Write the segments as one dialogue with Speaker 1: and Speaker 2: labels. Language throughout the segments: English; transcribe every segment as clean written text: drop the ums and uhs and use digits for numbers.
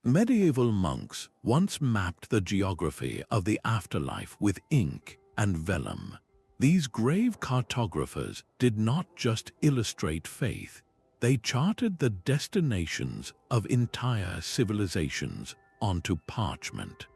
Speaker 1: Medieval monks once mapped the geography of the afterlife with ink and vellum. These grave cartographers did not just illustrate faith, they charted the destinations of entire civilizations onto parchment.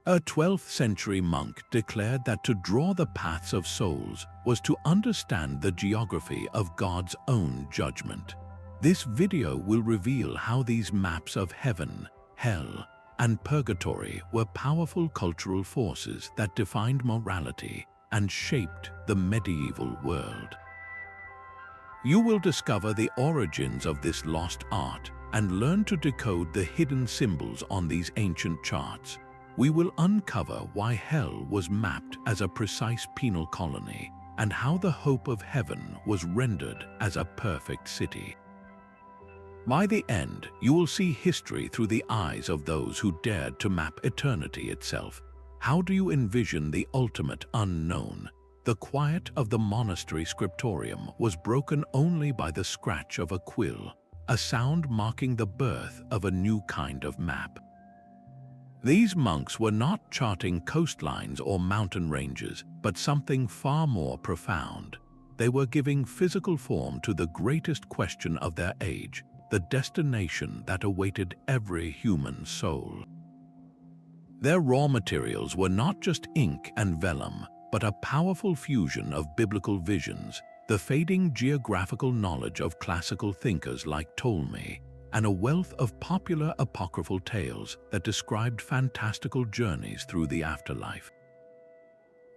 Speaker 1: A 12th century monk declared that to draw the paths of souls was to understand the geography of God's own judgment. This video will reveal how these maps of heaven, hell, and purgatory were powerful cultural forces that defined morality and shaped the medieval world. You will discover the origins of this lost art and learn to decode the hidden symbols on these ancient charts. We will uncover why hell was mapped as a precise penal colony and how the hope of heaven was rendered as a perfect city. By the end, you will see history through the eyes of those who dared to map eternity itself. How do you envision the ultimate unknown? The quiet of the monastery scriptorium was broken only by the scratch of a quill, a sound marking the birth of a new kind of map. These monks were not charting coastlines or mountain ranges, but something far more profound. They were giving physical form to the greatest question of their age, the destination that awaited every human soul. Their raw materials were not just ink and vellum, but a powerful fusion of biblical visions, the fading geographical knowledge of classical thinkers like Ptolemy, and a wealth of popular apocryphal tales that described fantastical journeys through the afterlife.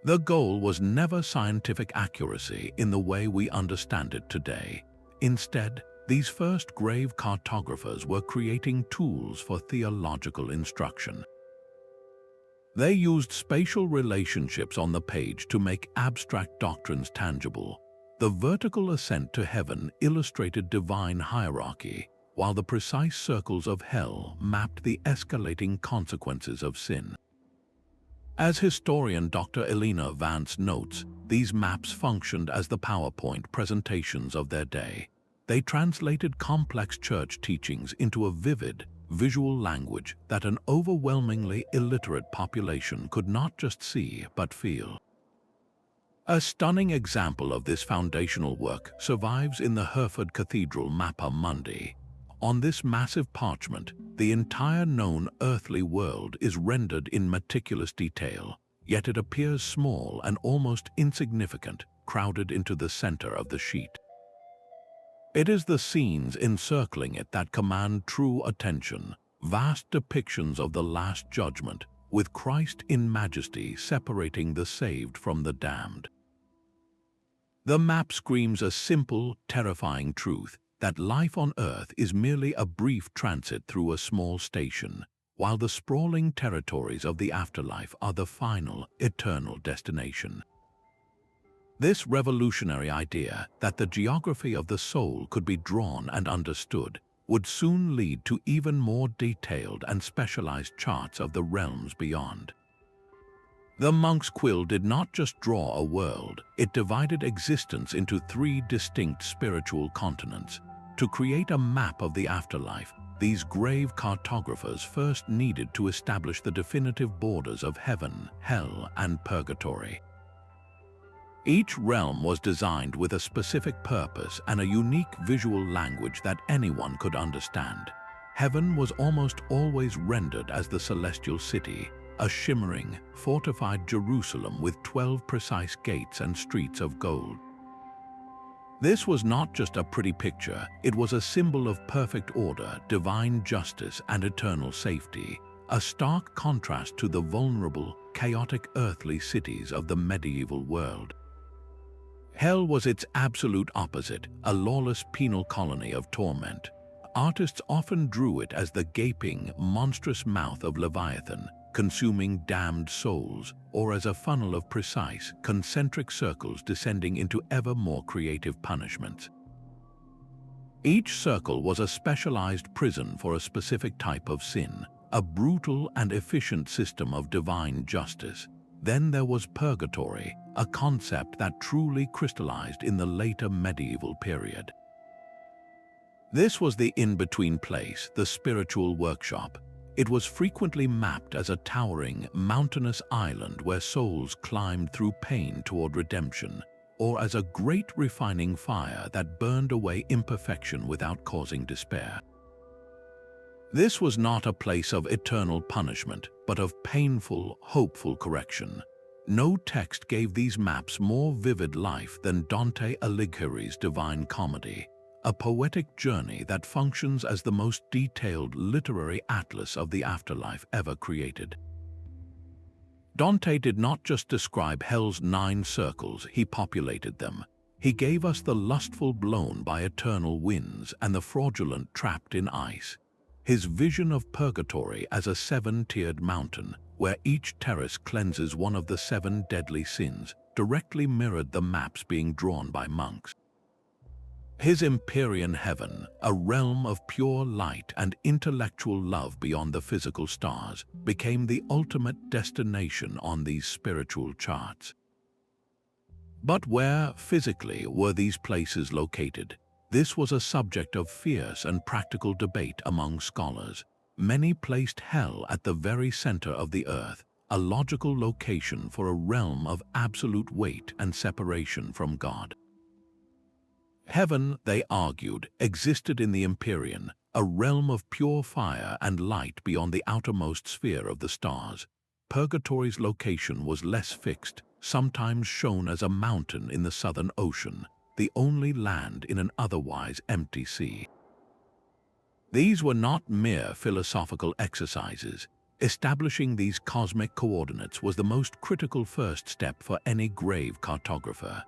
Speaker 1: The goal was never scientific accuracy in the way we understand it today. Instead, these first grave cartographers were creating tools for theological instruction. They used spatial relationships on the page to make abstract doctrines tangible. The vertical ascent to heaven illustrated divine hierarchy, while the precise circles of hell mapped the escalating consequences of sin. As historian Dr. Elena Vance notes, these maps functioned as the PowerPoint presentations of their day. They translated complex church teachings into a vivid, visual language that an overwhelmingly illiterate population could not just see but feel. A stunning example of this foundational work survives in the Hereford Cathedral Mappa Mundi. On this massive parchment, the entire known earthly world is rendered in meticulous detail, yet it appears small and almost insignificant, crowded into the center of the sheet. It is the scenes encircling it that command true attention, vast depictions of the Last Judgment, with Christ in majesty separating the saved from the damned. The map screams a simple, terrifying truth, that life on earth is merely a brief transit through a small station, while the sprawling territories of the afterlife are the final, eternal destination. This revolutionary idea that the geography of the soul could be drawn and understood would soon lead to even more detailed and specialized charts of the realms beyond. The monk's quill did not just draw a world, it divided existence into 3 distinct spiritual continents. To create a map of the afterlife, these grave cartographers first needed to establish the definitive borders of heaven, hell, and purgatory. Each realm was designed with a specific purpose and a unique visual language that anyone could understand. Heaven was almost always rendered as the celestial city, a shimmering, fortified Jerusalem with 12 precise gates and streets of gold. This was not just a pretty picture, it was a symbol of perfect order, divine justice, and eternal safety, a stark contrast to the vulnerable, chaotic earthly cities of the medieval world. Hell was its absolute opposite, a lawless penal colony of torment. Artists often drew it as the gaping, monstrous mouth of Leviathan, consuming damned souls, or as a funnel of precise, concentric circles descending into ever more creative punishments. Each circle was a specialized prison for a specific type of sin, a brutal and efficient system of divine justice. Then there was Purgatory, a concept that truly crystallized in the later medieval period. This was the in-between place, the spiritual workshop. It was frequently mapped as a towering, mountainous island where souls climbed through pain toward redemption, or as a great refining fire that burned away imperfection without causing despair. This was not a place of eternal punishment, but of painful, hopeful correction. No text gave these maps more vivid life than Dante Alighieri's Divine Comedy, a poetic journey that functions as the most detailed literary atlas of the afterlife ever created. Dante did not just describe hell's 9 circles, he populated them. He gave us the lustful blown by eternal winds and the fraudulent trapped in ice. His vision of Purgatory as a 7-tiered mountain, where each terrace cleanses one of the 7 deadly sins, directly mirrored the maps being drawn by monks. His Empyrean heaven, a realm of pure light and intellectual love beyond the physical stars, became the ultimate destination on these spiritual charts. But where, physically, were these places located? This was a subject of fierce and practical debate among scholars. Many placed hell at the very center of the earth, a logical location for a realm of absolute weight and separation from God. Heaven, they argued, existed in the Empyrean, a realm of pure fire and light beyond the outermost sphere of the stars. Purgatory's location was less fixed, sometimes shown as a mountain in the southern ocean, the only land in an otherwise empty sea. These were not mere philosophical exercises. Establishing these cosmic coordinates was the most critical first step for any grave cartographer.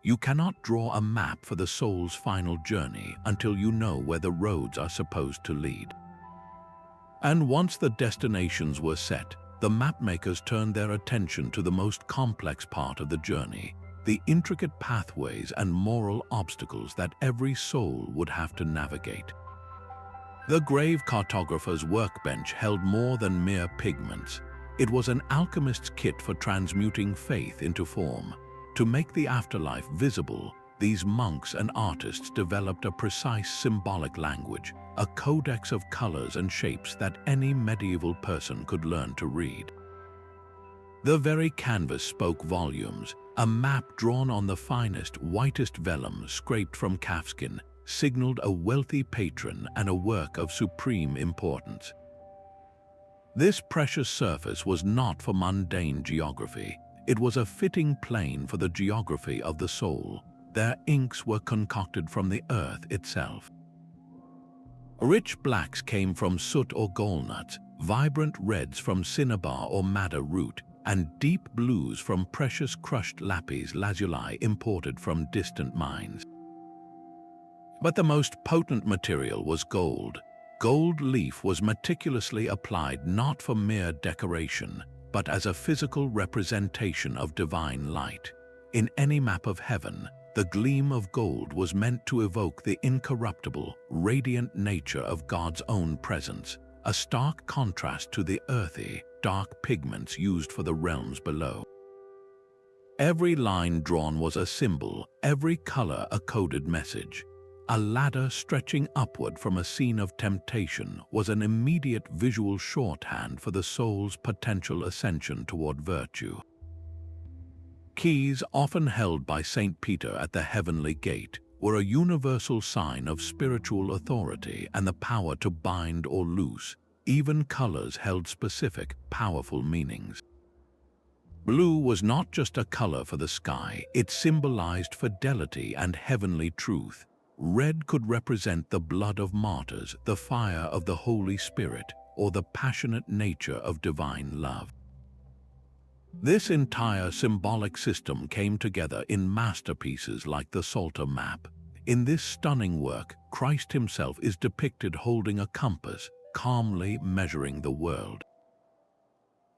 Speaker 1: You cannot draw a map for the soul's final journey until you know where the roads are supposed to lead. And once the destinations were set, the mapmakers turned their attention to the most complex part of the journey, the intricate pathways and moral obstacles that every soul would have to navigate. The grave cartographer's workbench held more than mere pigments. It was an alchemist's kit for transmuting faith into form. To make the afterlife visible, these monks and artists developed a precise symbolic language, a codex of colors and shapes that any medieval person could learn to read. The very canvas spoke volumes. A map drawn on the finest, whitest vellum scraped from calfskin signaled a wealthy patron and a work of supreme importance. This precious surface was not for mundane geography. It was a fitting plane for the geography of the soul. Their inks were concocted from the earth itself. Rich blacks came from soot or gallnuts, vibrant reds from cinnabar or madder root, and deep blues from precious crushed lapis lazuli imported from distant mines. But the most potent material was gold. Gold leaf was meticulously applied not for mere decoration, but as a physical representation of divine light. In any map of heaven, the gleam of gold was meant to evoke the incorruptible, radiant nature of God's own presence, a stark contrast to the earthy, dark pigments used for the realms below. Every line drawn was a symbol, every color a coded message. A ladder stretching upward from a scene of temptation was an immediate visual shorthand for the soul's potential ascension toward virtue. Keys, often held by St. Peter at the heavenly gate, were a universal sign of spiritual authority and the power to bind or loose. Even colors held specific, powerful meanings. Blue was not just a color for the sky, it symbolized fidelity and heavenly truth. Red could represent the blood of martyrs, the fire of the Holy Spirit, or the passionate nature of divine love. This entire symbolic system came together in masterpieces like the Psalter map. In this stunning work, Christ himself is depicted holding a compass, calmly measuring the world.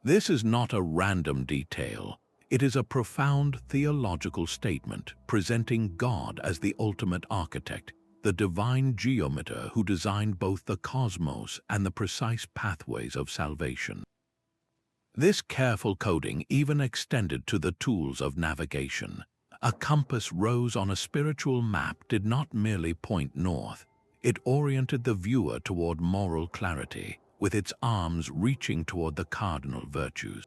Speaker 1: This is not a random detail. It is a profound theological statement presenting God as the ultimate architect, the divine geometer who designed both the cosmos and the precise pathways of salvation. This careful coding even extended to the tools of navigation. A compass rose on a spiritual map did not merely point north. It oriented the viewer toward moral clarity, with its arms reaching toward the cardinal virtues.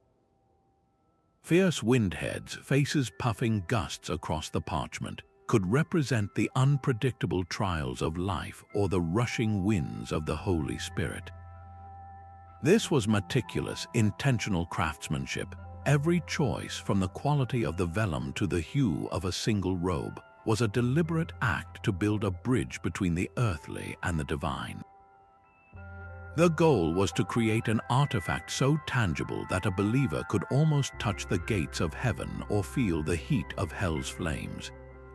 Speaker 1: Fierce windheads, faces puffing gusts across the parchment, could represent the unpredictable trials of life or the rushing winds of the Holy Spirit. This was meticulous, intentional craftsmanship. Every choice, from the quality of the vellum to the hue of a single robe, was a deliberate act to build a bridge between the earthly and the divine. The goal was to create an artifact so tangible that a believer could almost touch the gates of heaven or feel the heat of hell's flames.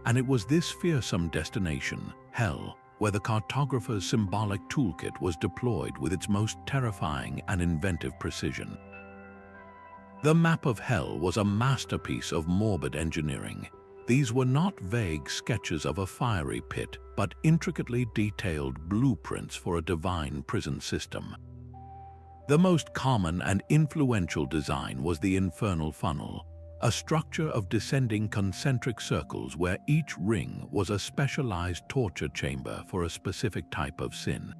Speaker 1: And it was this fearsome destination, hell, where the cartographer's symbolic toolkit was deployed with its most terrifying and inventive precision. The map of hell was a masterpiece of morbid engineering. These were not vague sketches of a fiery pit, but intricately detailed blueprints for a divine prison system. The most common and influential design was the infernal funnel, a structure of descending concentric circles where each ring was a specialized torture chamber for a specific type of sin.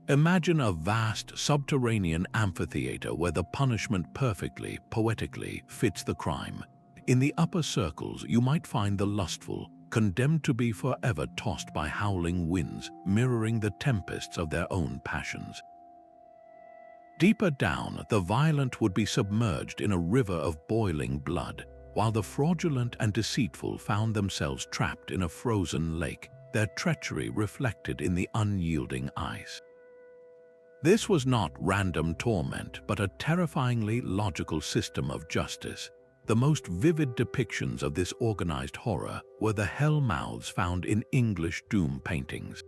Speaker 1: Imagine a vast subterranean amphitheater where the punishment perfectly, poetically fits the crime. In the upper circles, you might find the lustful, condemned to be forever tossed by howling winds, mirroring the tempests of their own passions. Deeper down, the violent would be submerged in a river of boiling blood, while the fraudulent and deceitful found themselves trapped in a frozen lake, their treachery reflected in the unyielding ice. This was not random torment, but a terrifyingly logical system of justice. The most vivid depictions of this organized horror were the hell mouths found in English doom paintings.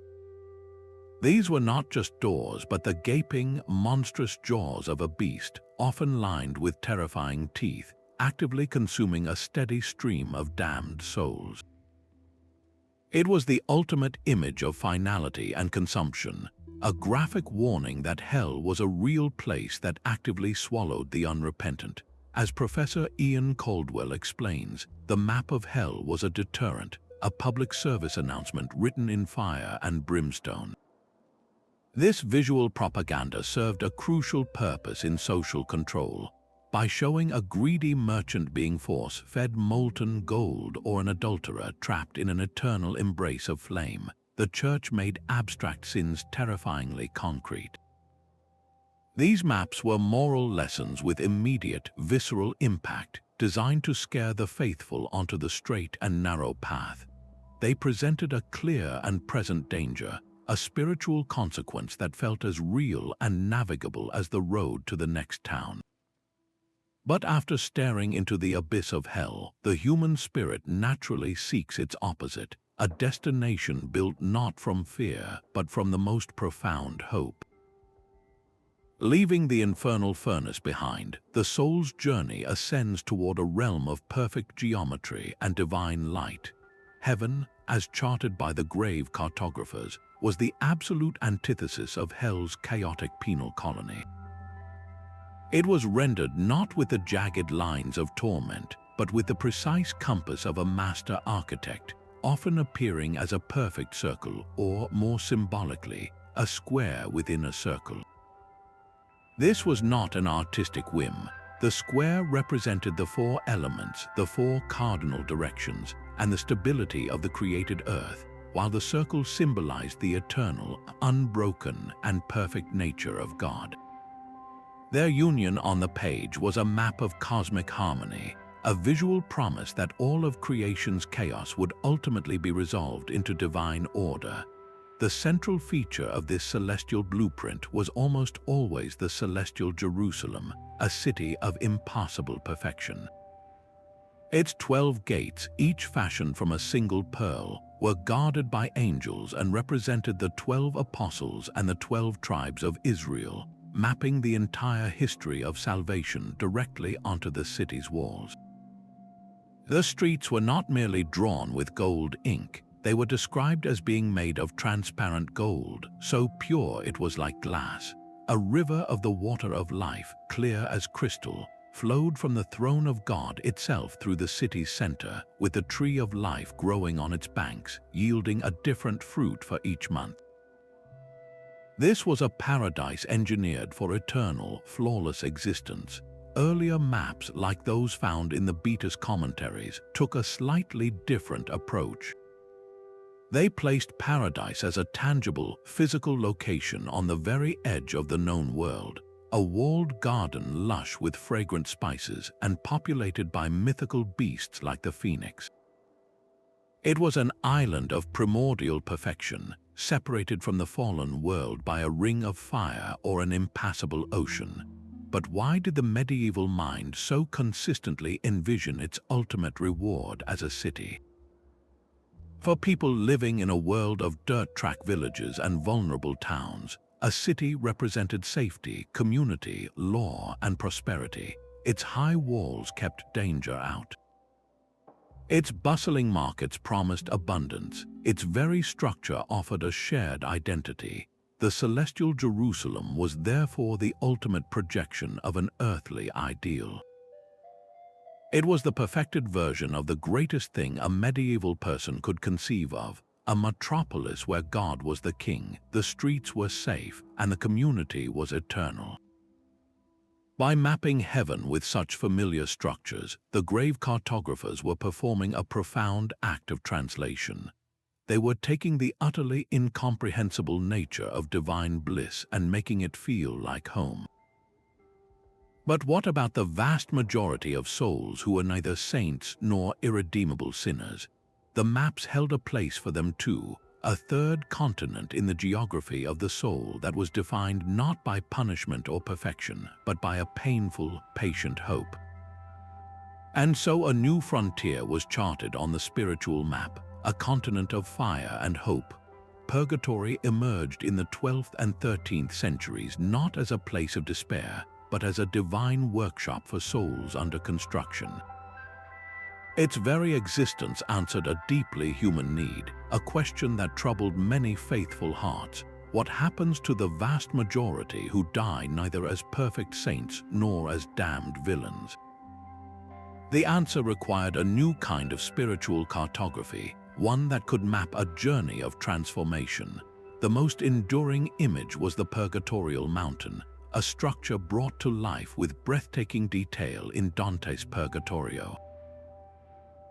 Speaker 1: These were not just doors, but the gaping, monstrous jaws of a beast, often lined with terrifying teeth, actively consuming a steady stream of damned souls. It was the ultimate image of finality and consumption, a graphic warning that hell was a real place that actively swallowed the unrepentant. As Professor Ian Caldwell explains, the map of hell was a deterrent, a public service announcement written in fire and brimstone. This visual propaganda served a crucial purpose in social control. By showing a greedy merchant being force-fed molten gold or an adulterer trapped in an eternal embrace of flame, the Church made abstract sins terrifyingly concrete. These maps were moral lessons with immediate, visceral impact, designed to scare the faithful onto the straight and narrow path. They presented a clear and present danger, a spiritual consequence that felt as real and navigable as the road to the next town. But after staring into the abyss of hell, the human spirit naturally seeks its opposite, a destination built not from fear, but from the most profound hope. Leaving the infernal furnace behind, the soul's journey ascends toward a realm of perfect geometry and divine light. Heaven, as charted by the grave cartographers, was the absolute antithesis of hell's chaotic penal colony. It was rendered not with the jagged lines of torment, but with the precise compass of a master architect, often appearing as a perfect circle or, more symbolically, a square within a circle. This was not an artistic whim. The square represented the four elements, the four cardinal directions, and the stability of the created earth, while the circle symbolized the eternal, unbroken, and perfect nature of God. Their union on the page was a map of cosmic harmony, a visual promise that all of creation's chaos would ultimately be resolved into divine order. The central feature of this celestial blueprint was almost always the celestial Jerusalem, a city of impossible perfection. Its 12 gates, each fashioned from a single pearl, were guarded by angels and represented the 12 apostles and the 12 tribes of Israel, mapping the entire history of salvation directly onto the city's walls. The streets were not merely drawn with gold ink. They were described as being made of transparent gold, so pure it was like glass, a river of the water of life, clear as crystal, flowed from the throne of God itself through the city's center, with the tree of life growing on its banks, yielding a different fruit for each month. This was a paradise engineered for eternal, flawless existence. Earlier maps, like those found in the Beatus commentaries, took a slightly different approach. They placed paradise as a tangible, physical location on the very edge of the known world, a walled garden lush with fragrant spices and populated by mythical beasts like the phoenix. It was an island of primordial perfection, separated from the fallen world by a ring of fire or an impassable ocean. But why did the medieval mind so consistently envision its ultimate reward as a city? For people living in a world of dirt track villages and vulnerable towns, a city represented safety, community, law, and prosperity. Its high walls kept danger out. Its bustling markets promised abundance. Its very structure offered a shared identity. The celestial Jerusalem was therefore the ultimate projection of an earthly ideal. It was the perfected version of the greatest thing a medieval person could conceive of, a metropolis where God was the king, the streets were safe, and the community was eternal. By mapping heaven with such familiar structures, the grave cartographers were performing a profound act of translation. They were taking the utterly incomprehensible nature of divine bliss and making it feel like home. But what about the vast majority of souls who were neither saints nor irredeemable sinners? The maps held a place for them too, a third continent in the geography of the soul that was defined not by punishment or perfection, but by a painful, patient hope. And so a new frontier was charted on the spiritual map, a continent of fire and hope. Purgatory emerged in the 12th and 13th centuries not as a place of despair, but as a divine workshop for souls under construction. Its very existence answered a deeply human need, a question that troubled many faithful hearts. What happens to the vast majority who die neither as perfect saints nor as damned villains? The answer required a new kind of spiritual cartography, one that could map a journey of transformation. The most enduring image was the Purgatorial mountain, a structure brought to life with breathtaking detail in Dante's Purgatorio.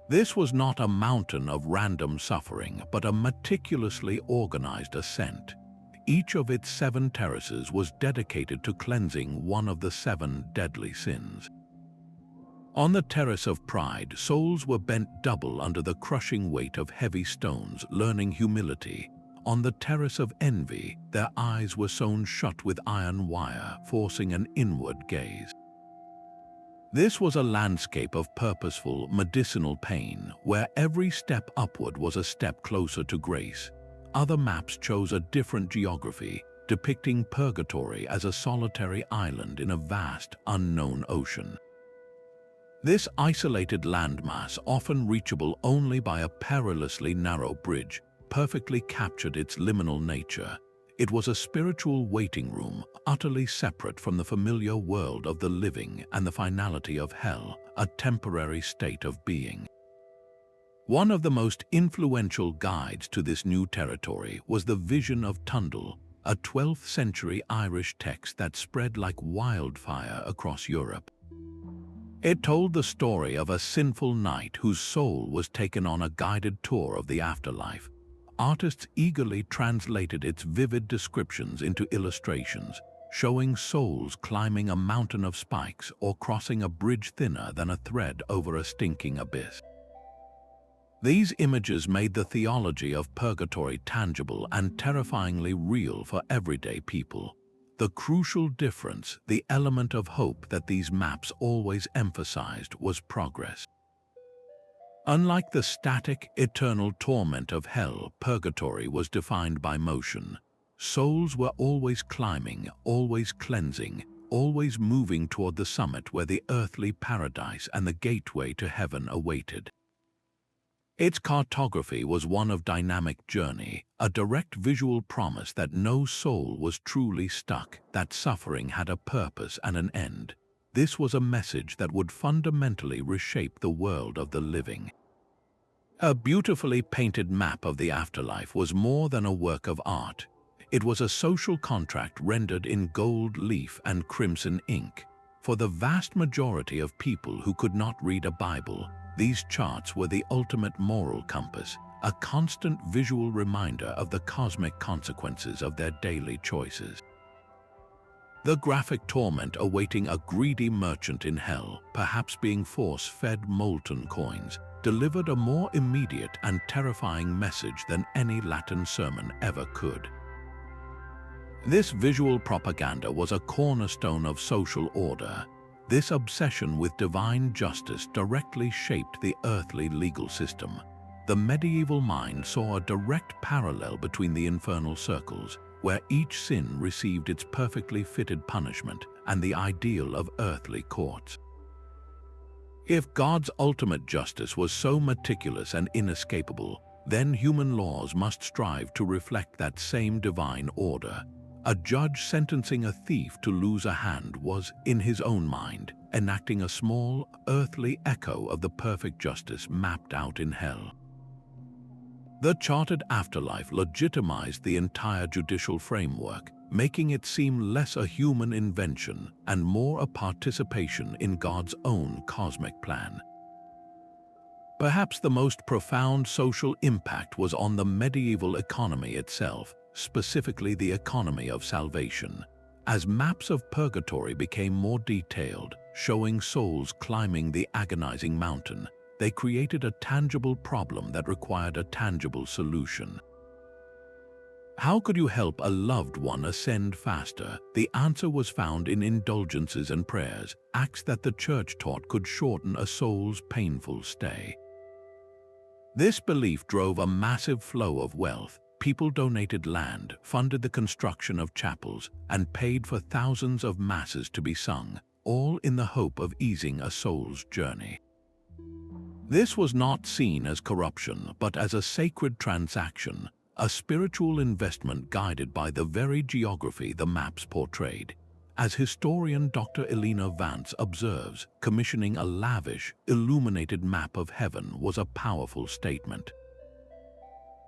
Speaker 1: This was not a mountain of random suffering, but a meticulously organized ascent. Each of its 7 terraces was dedicated to cleansing one of the 7 deadly sins. On the terrace of pride, souls were bent double under the crushing weight of heavy stones, learning humility. On the terrace of envy, their eyes were sewn shut with iron wire, forcing an inward gaze. This was a landscape of purposeful, medicinal pain, where every step upward was a step closer to grace. Other maps chose a different geography, depicting Purgatory as a solitary island in a vast, unknown ocean. This isolated landmass, often reachable only by a perilously narrow bridge, perfectly captured its liminal nature. It was a spiritual waiting room, utterly separate from the familiar world of the living and the finality of hell, a temporary state of being. One of the most influential guides to this new territory was the Vision of Tundle, a 12th century Irish text that spread like wildfire across Europe. It told the story of a sinful knight whose soul was taken on a guided tour of the afterlife. Artists eagerly translated its vivid descriptions into illustrations, showing souls climbing a mountain of spikes or crossing a bridge thinner than a thread over a stinking abyss. These images made the theology of purgatory tangible and terrifyingly real for everyday people. The crucial difference, the element of hope that these maps always emphasized, was progress. Unlike the static, eternal torment of hell, purgatory was defined by motion. Souls were always climbing, always cleansing, always moving toward the summit where the earthly paradise and the gateway to heaven awaited. Its cartography was one of dynamic journey, a direct visual promise that no soul was truly stuck, that suffering had a purpose and an end. this was a message that would fundamentally reshape the world of the living. A beautifully painted map of the afterlife was more than a work of art. It was a social contract rendered in gold leaf and crimson ink. For the vast majority of people who could not read a Bible, these charts were the ultimate moral compass, a constant visual reminder of the cosmic consequences of their daily choices. The graphic torment awaiting a greedy merchant in hell, perhaps being force-fed molten coins, delivered a more immediate and terrifying message than any Latin sermon ever could. This visual propaganda was a cornerstone of social order. This obsession with divine justice directly shaped the earthly legal system. The medieval mind saw a direct parallel between the infernal circles, where each sin received its perfectly fitted punishment, and the ideal of earthly courts. If God's ultimate justice was so meticulous and inescapable, then human laws must strive to reflect that same divine order. A judge sentencing a thief to lose a hand was, in his own mind, enacting a small, earthly echo of the perfect justice mapped out in hell. The charted afterlife legitimized the entire judicial framework, making it seem less a human invention and more a participation in God's own cosmic plan. Perhaps the most profound social impact was on the medieval economy itself, specifically the economy of salvation. As maps of purgatory became more detailed, showing souls climbing the agonizing mountain, they created a tangible problem that required a tangible solution. How could you help a loved one ascend faster? The answer was found in indulgences and prayers, acts that the Church taught could shorten a soul's painful stay. This belief drove a massive flow of wealth. People donated land, funded the construction of chapels, and paid for thousands of masses to be sung, all in the hope of easing a soul's journey. This was not seen as corruption, but as a sacred transaction, a spiritual investment guided by the very geography the maps portrayed. As historian Dr. Elena Vance observes, commissioning a lavish, illuminated map of heaven was a powerful statement.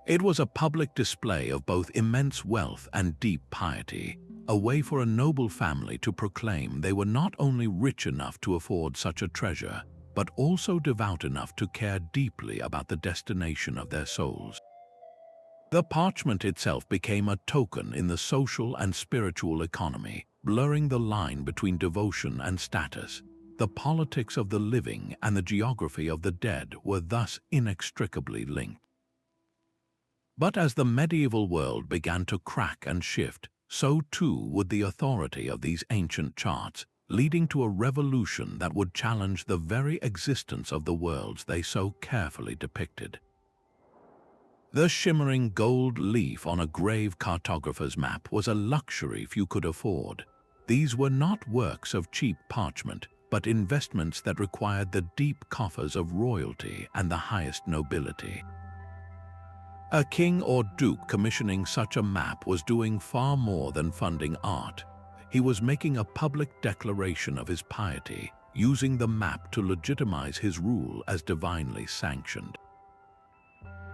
Speaker 1: It was a public display of both immense wealth and deep piety, a way for a noble family to proclaim they were not only rich enough to afford such a treasure, but also devout enough to care deeply about the destination of their souls. The parchment itself became a token in the social and spiritual economy, blurring the line between devotion and status. The politics of the living and the geography of the dead were thus inextricably linked. But as the medieval world began to crack and shift, so too would the authority of these ancient charts, leading to a revolution that would challenge the very existence of the worlds they so carefully depicted. The shimmering gold leaf on a grave cartographer's map was a luxury few could afford. These were not works of cheap parchment, but investments that required the deep coffers of royalty and the highest nobility. A king or duke commissioning such a map was doing far more than funding art. He was making a public declaration of his piety, using the map to legitimize his rule as divinely sanctioned.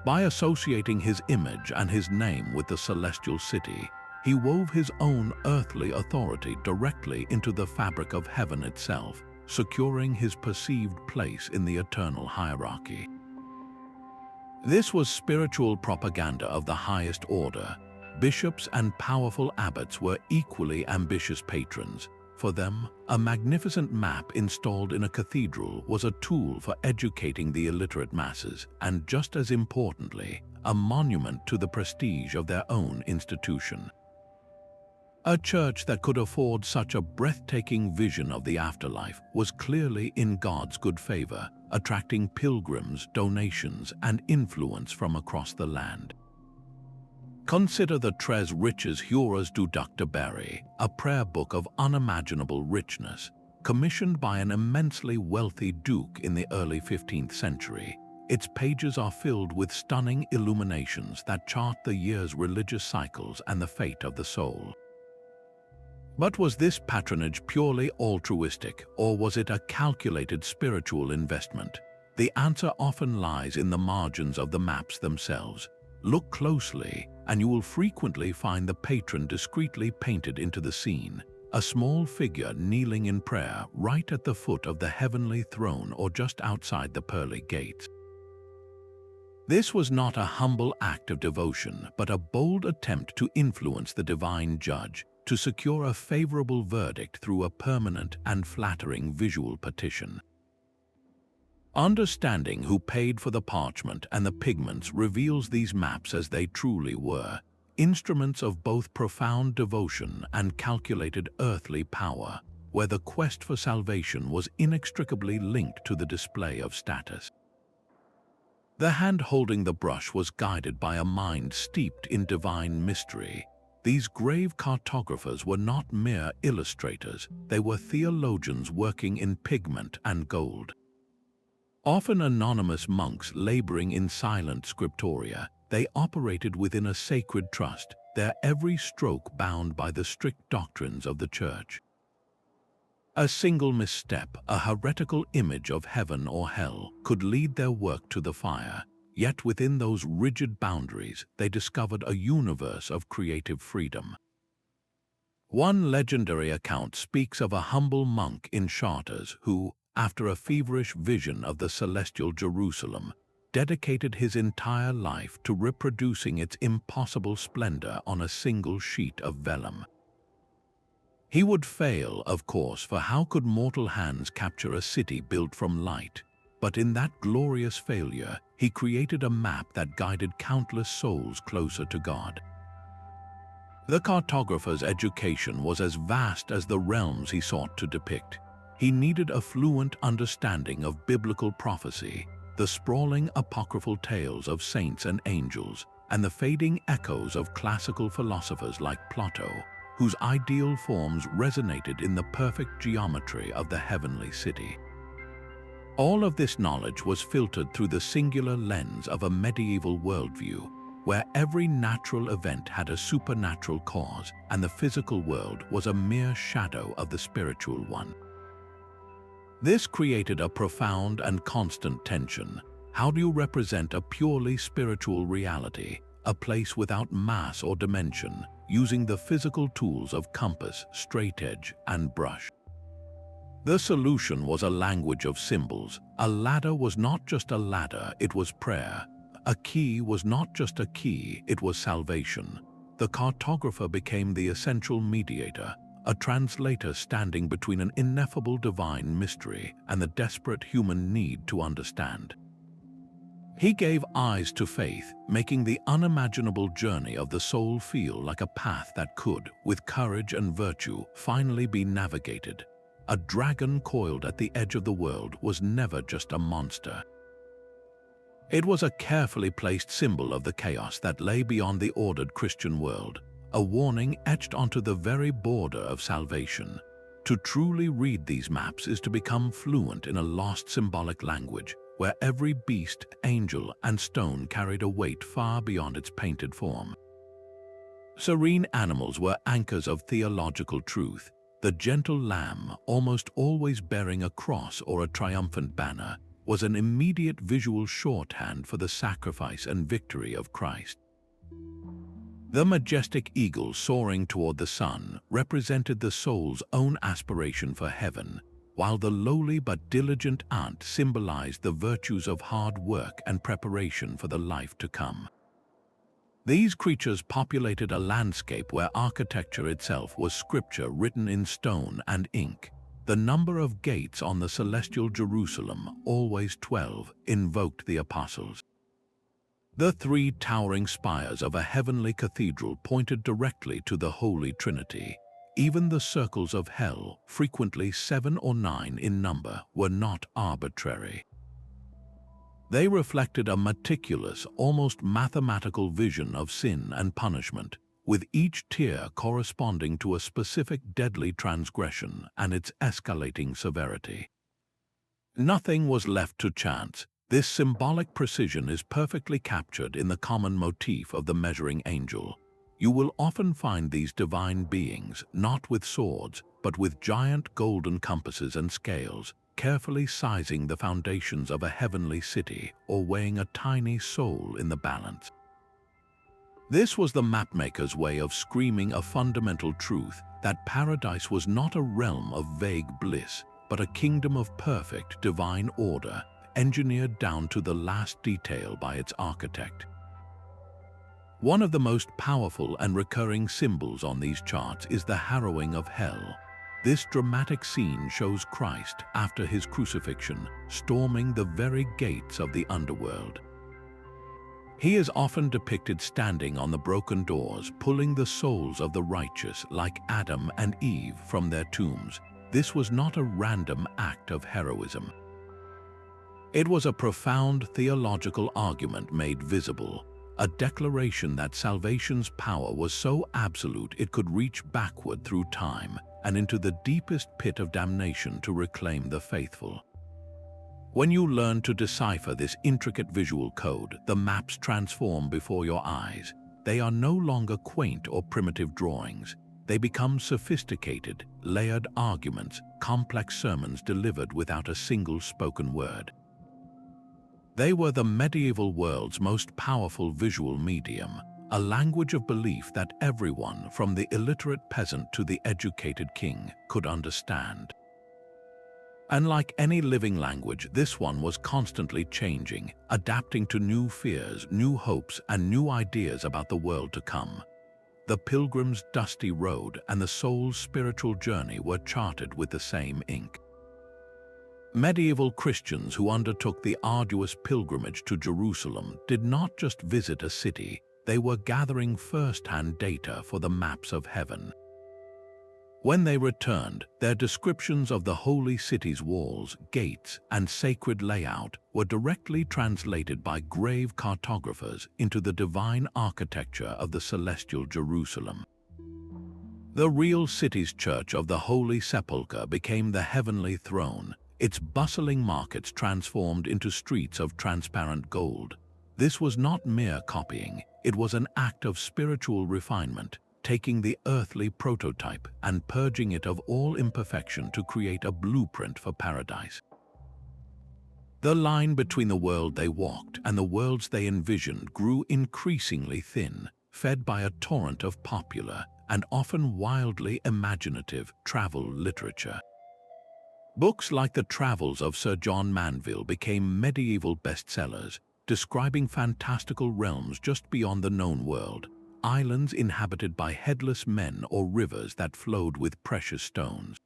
Speaker 1: By associating his image and his name with the celestial city, he wove his own earthly authority directly into the fabric of heaven itself, securing his perceived place in the eternal hierarchy. This was spiritual propaganda of the highest order. Bishops and powerful abbots were equally ambitious patrons. For them, a magnificent map installed in a cathedral was a tool for educating the illiterate masses, and just as importantly, a monument to the prestige of their own institution. A church that could afford such a breathtaking vision of the afterlife was clearly in God's good favor, attracting pilgrims, donations, and influence from across the land. Consider the Tres Riches Juras du Duc de Berry, a prayer book of unimaginable richness, commissioned by an immensely wealthy duke in the early 15th century. Its pages are filled with stunning illuminations that chart the year's religious cycles and the fate of the soul. But was this patronage purely altruistic, or was it a calculated spiritual investment? The answer often lies in the margins of the maps themselves. Look closely, and you will frequently find the patron discreetly painted into the scene, a small figure kneeling in prayer right at the foot of the heavenly throne or just outside the pearly gates. This was not a humble act of devotion, but a bold attempt to influence the divine judge, to secure a favorable verdict through a permanent and flattering visual petition. Understanding who paid for the parchment and the pigments reveals these maps as they truly were, instruments of both profound devotion and calculated earthly power, where the quest for salvation was inextricably linked to the display of status. The hand holding the brush was guided by a mind steeped in divine mystery. These grave cartographers were not mere illustrators, they were theologians working in pigment and gold. Often anonymous monks laboring in silent scriptoria, they operated within a sacred trust, their every stroke bound by the strict doctrines of the Church. A single misstep, a heretical image of heaven or hell, could lead their work to the fire, yet within those rigid boundaries they discovered a universe of creative freedom. One legendary account speaks of a humble monk in Chartres who, after a feverish vision of the celestial Jerusalem, dedicated his entire life to reproducing its impossible splendor on a single sheet of vellum. He would fail, of course, for how could mortal hands capture a city built from light? But in that glorious failure, he created a map that guided countless souls closer to God. The cartographer's education was as vast as the realms he sought to depict. He needed a fluent understanding of biblical prophecy, the sprawling apocryphal tales of saints and angels, and the fading echoes of classical philosophers like Plato, whose ideal forms resonated in the perfect geometry of the heavenly city. All of this knowledge was filtered through the singular lens of a medieval worldview, where every natural event had a supernatural cause and the physical world was a mere shadow of the spiritual one. This created a profound and constant tension. How do you represent a purely spiritual reality, a place without mass or dimension, using the physical tools of compass, straightedge, and brush? The solution was a language of symbols. A ladder was not just a ladder, it was prayer. A key was not just a key, it was salvation. The cartographer became the essential mediator, a translator standing between an ineffable divine mystery and the desperate human need to understand. He gave eyes to faith, making the unimaginable journey of the soul feel like a path that could, with courage and virtue, finally be navigated. A dragon coiled at the edge of the world was never just a monster. It was a carefully placed symbol of the chaos that lay beyond the ordered Christian world, a warning etched onto the very border of salvation. To truly read these maps is to become fluent in a lost symbolic language, where every beast, angel, and stone carried a weight far beyond its painted form. Serene animals were anchors of theological truth. The gentle lamb, almost always bearing a cross or a triumphant banner, was an immediate visual shorthand for the sacrifice and victory of Christ. The majestic eagle soaring toward the sun represented the soul's own aspiration for heaven, while the lowly but diligent ant symbolized the virtues of hard work and preparation for the life to come. These creatures populated a landscape where architecture itself was scripture written in stone and ink. The number of gates on the celestial Jerusalem, always 12, invoked the apostles. The three towering spires of a heavenly cathedral pointed directly to the Holy Trinity. Even the circles of hell, frequently 7 or 9 in number, were not arbitrary. They reflected a meticulous, almost mathematical vision of sin and punishment, with each tier corresponding to a specific deadly transgression and its escalating severity. Nothing was left to chance. This symbolic precision is perfectly captured in the common motif of the measuring angel. You will often find these divine beings not with swords, but with giant golden compasses and scales, carefully sizing the foundations of a heavenly city or weighing a tiny soul in the balance. This was the mapmaker's way of screaming a fundamental truth that paradise was not a realm of vague bliss, but a kingdom of perfect divine order, engineered down to the last detail by its architect. One of the most powerful and recurring symbols on these charts is the Harrowing of Hell. This dramatic scene shows Christ, after his crucifixion, storming the very gates of the underworld. He is often depicted standing on the broken doors, pulling the souls of the righteous like Adam and Eve from their tombs. This was not a random act of heroism. It was a profound theological argument made visible, a declaration that salvation's power was so absolute it could reach backward through time and into the deepest pit of damnation to reclaim the faithful. When you learn to decipher this intricate visual code, the maps transform before your eyes. They are no longer quaint or primitive drawings. They become sophisticated, layered arguments, complex sermons delivered without a single spoken word. They were the medieval world's most powerful visual medium, a language of belief that everyone, from the illiterate peasant to the educated king, could understand. And like any living language, this one was constantly changing, adapting to new fears, new hopes, and new ideas about the world to come. The pilgrim's dusty road and the soul's spiritual journey were charted with the same ink. Medieval Christians who undertook the arduous pilgrimage to Jerusalem did not just visit a city, they were gathering first-hand data for the maps of heaven. When they returned, their descriptions of the holy city's walls, gates, and sacred layout were directly translated by grave cartographers into the divine architecture of the celestial Jerusalem. The real city's church of the Holy Sepulchre became the heavenly throne, its bustling markets transformed into streets of transparent gold. This was not mere copying, it was an act of spiritual refinement, taking the earthly prototype and purging it of all imperfection to create a blueprint for paradise. The line between the world they walked and the worlds they envisioned grew increasingly thin, fed by a torrent of popular and often wildly imaginative travel literature. Books like The Travels of Sir John Manville became medieval bestsellers, describing fantastical realms just beyond the known world, islands inhabited by headless men or rivers that flowed with precious stones.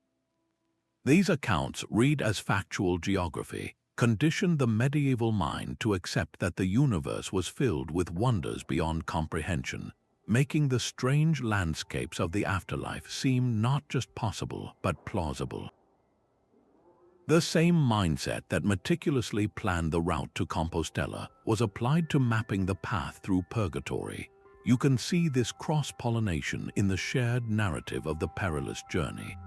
Speaker 1: These accounts, read as factual geography, conditioned the medieval mind to accept that the universe was filled with wonders beyond comprehension, making the strange landscapes of the afterlife seem not just possible but plausible. The same mindset that meticulously planned the route to Compostela was applied to mapping the path through Purgatory. You can see this cross-pollination in the shared narrative of the perilous journey.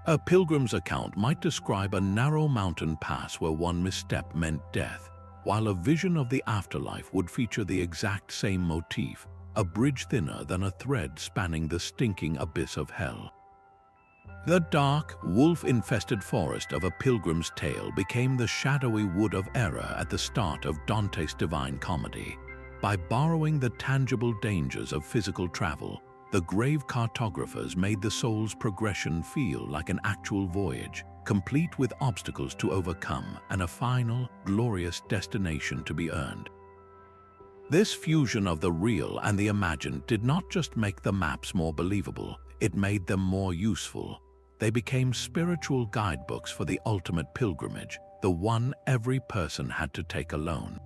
Speaker 1: A pilgrim's account might describe a narrow mountain pass where one misstep meant death, while a vision of the afterlife would feature the exact same motif, a bridge thinner than a thread spanning the stinking abyss of hell. The dark, wolf-infested forest of A Pilgrim's Tale became the shadowy wood of error at the start of Dante's Divine Comedy. By borrowing the tangible dangers of physical travel, the grave cartographers made the soul's progression feel like an actual voyage, complete with obstacles to overcome and a final, glorious destination to be earned. This fusion of the real and the imagined did not just make the maps more believable, it made them more useful. They became spiritual guidebooks for the ultimate pilgrimage, the one every person had to take alone.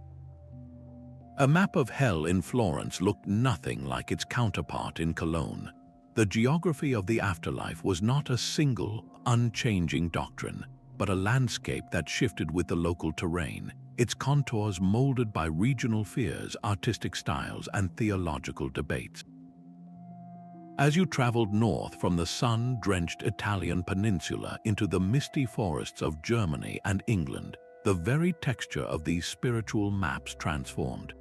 Speaker 1: A map of hell in Florence looked nothing like its counterpart in Cologne. The geography of the afterlife was not a single, unchanging doctrine, but a landscape that shifted with the local terrain, its contours molded by regional fears, artistic styles, and theological debates. As you traveled north from the sun-drenched Italian peninsula into the misty forests of Germany and England, the very texture of these spiritual maps transformed.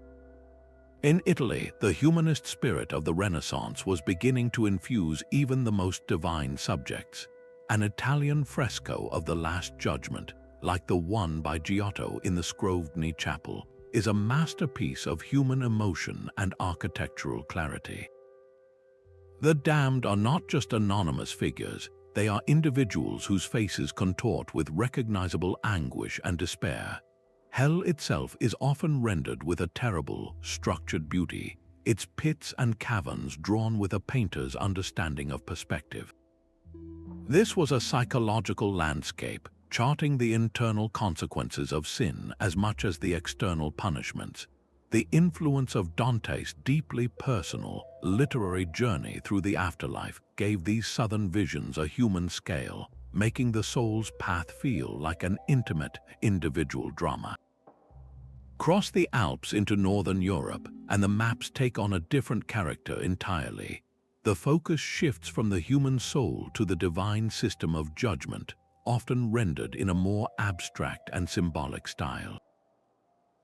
Speaker 1: In Italy, the humanist spirit of the Renaissance was beginning to infuse even the most divine subjects. An Italian fresco of the Last Judgment, like the one by Giotto in the Scrovegni Chapel, is a masterpiece of human emotion and architectural clarity. The damned are not just anonymous figures, they are individuals whose faces contort with recognizable anguish and despair. Hell itself is often rendered with a terrible, structured beauty, its pits and caverns drawn with a painter's understanding of perspective. This was a psychological landscape, charting the internal consequences of sin as much as the external punishments. The influence of Dante's deeply personal, literary journey through the afterlife gave these southern visions a human scale, making the soul's path feel like an intimate, individual drama. Cross the Alps into northern Europe, and the maps take on a different character entirely. The focus shifts from the human soul to the divine system of judgment, often rendered in a more abstract and symbolic style.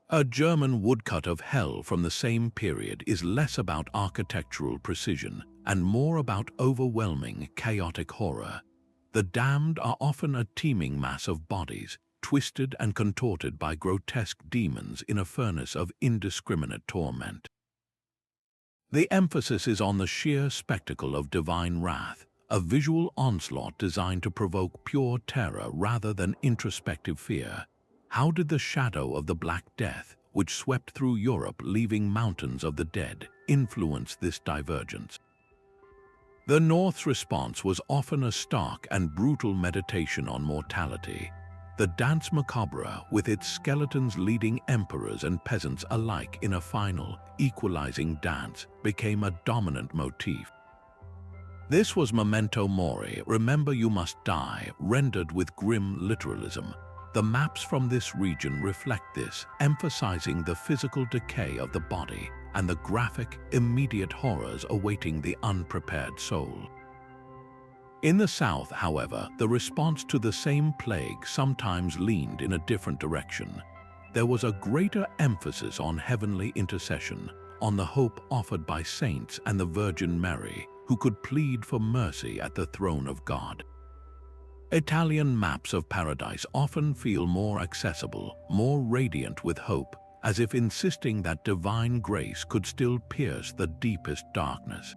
Speaker 1: A German woodcut of hell from the same period is less about architectural precision and more about overwhelming, chaotic horror. The damned are often a teeming mass of bodies, twisted and contorted by grotesque demons in a furnace of indiscriminate torment. The emphasis is on the sheer spectacle of divine wrath, a visual onslaught designed to provoke pure terror rather than introspective fear. How did the shadow of the Black Death, which swept through Europe leaving mountains of the dead, influence this divergence? The North's response was often a stark and brutal meditation on mortality. The Danse Macabre, with its skeletons leading emperors and peasants alike in a final, equalizing dance, became a dominant motif. This was Memento Mori, Remember You Must Die, rendered with grim literalism. The maps from this region reflect this, emphasizing the physical decay of the body and the graphic, immediate horrors awaiting the unprepared soul. In the South, however, the response to the same plague sometimes leaned in a different direction. There was a greater emphasis on heavenly intercession, on the hope offered by saints and the Virgin Mary, who could plead for mercy at the throne of God. Italian maps of paradise often feel more accessible, more radiant with hope, as if insisting that divine grace could still pierce the deepest darkness.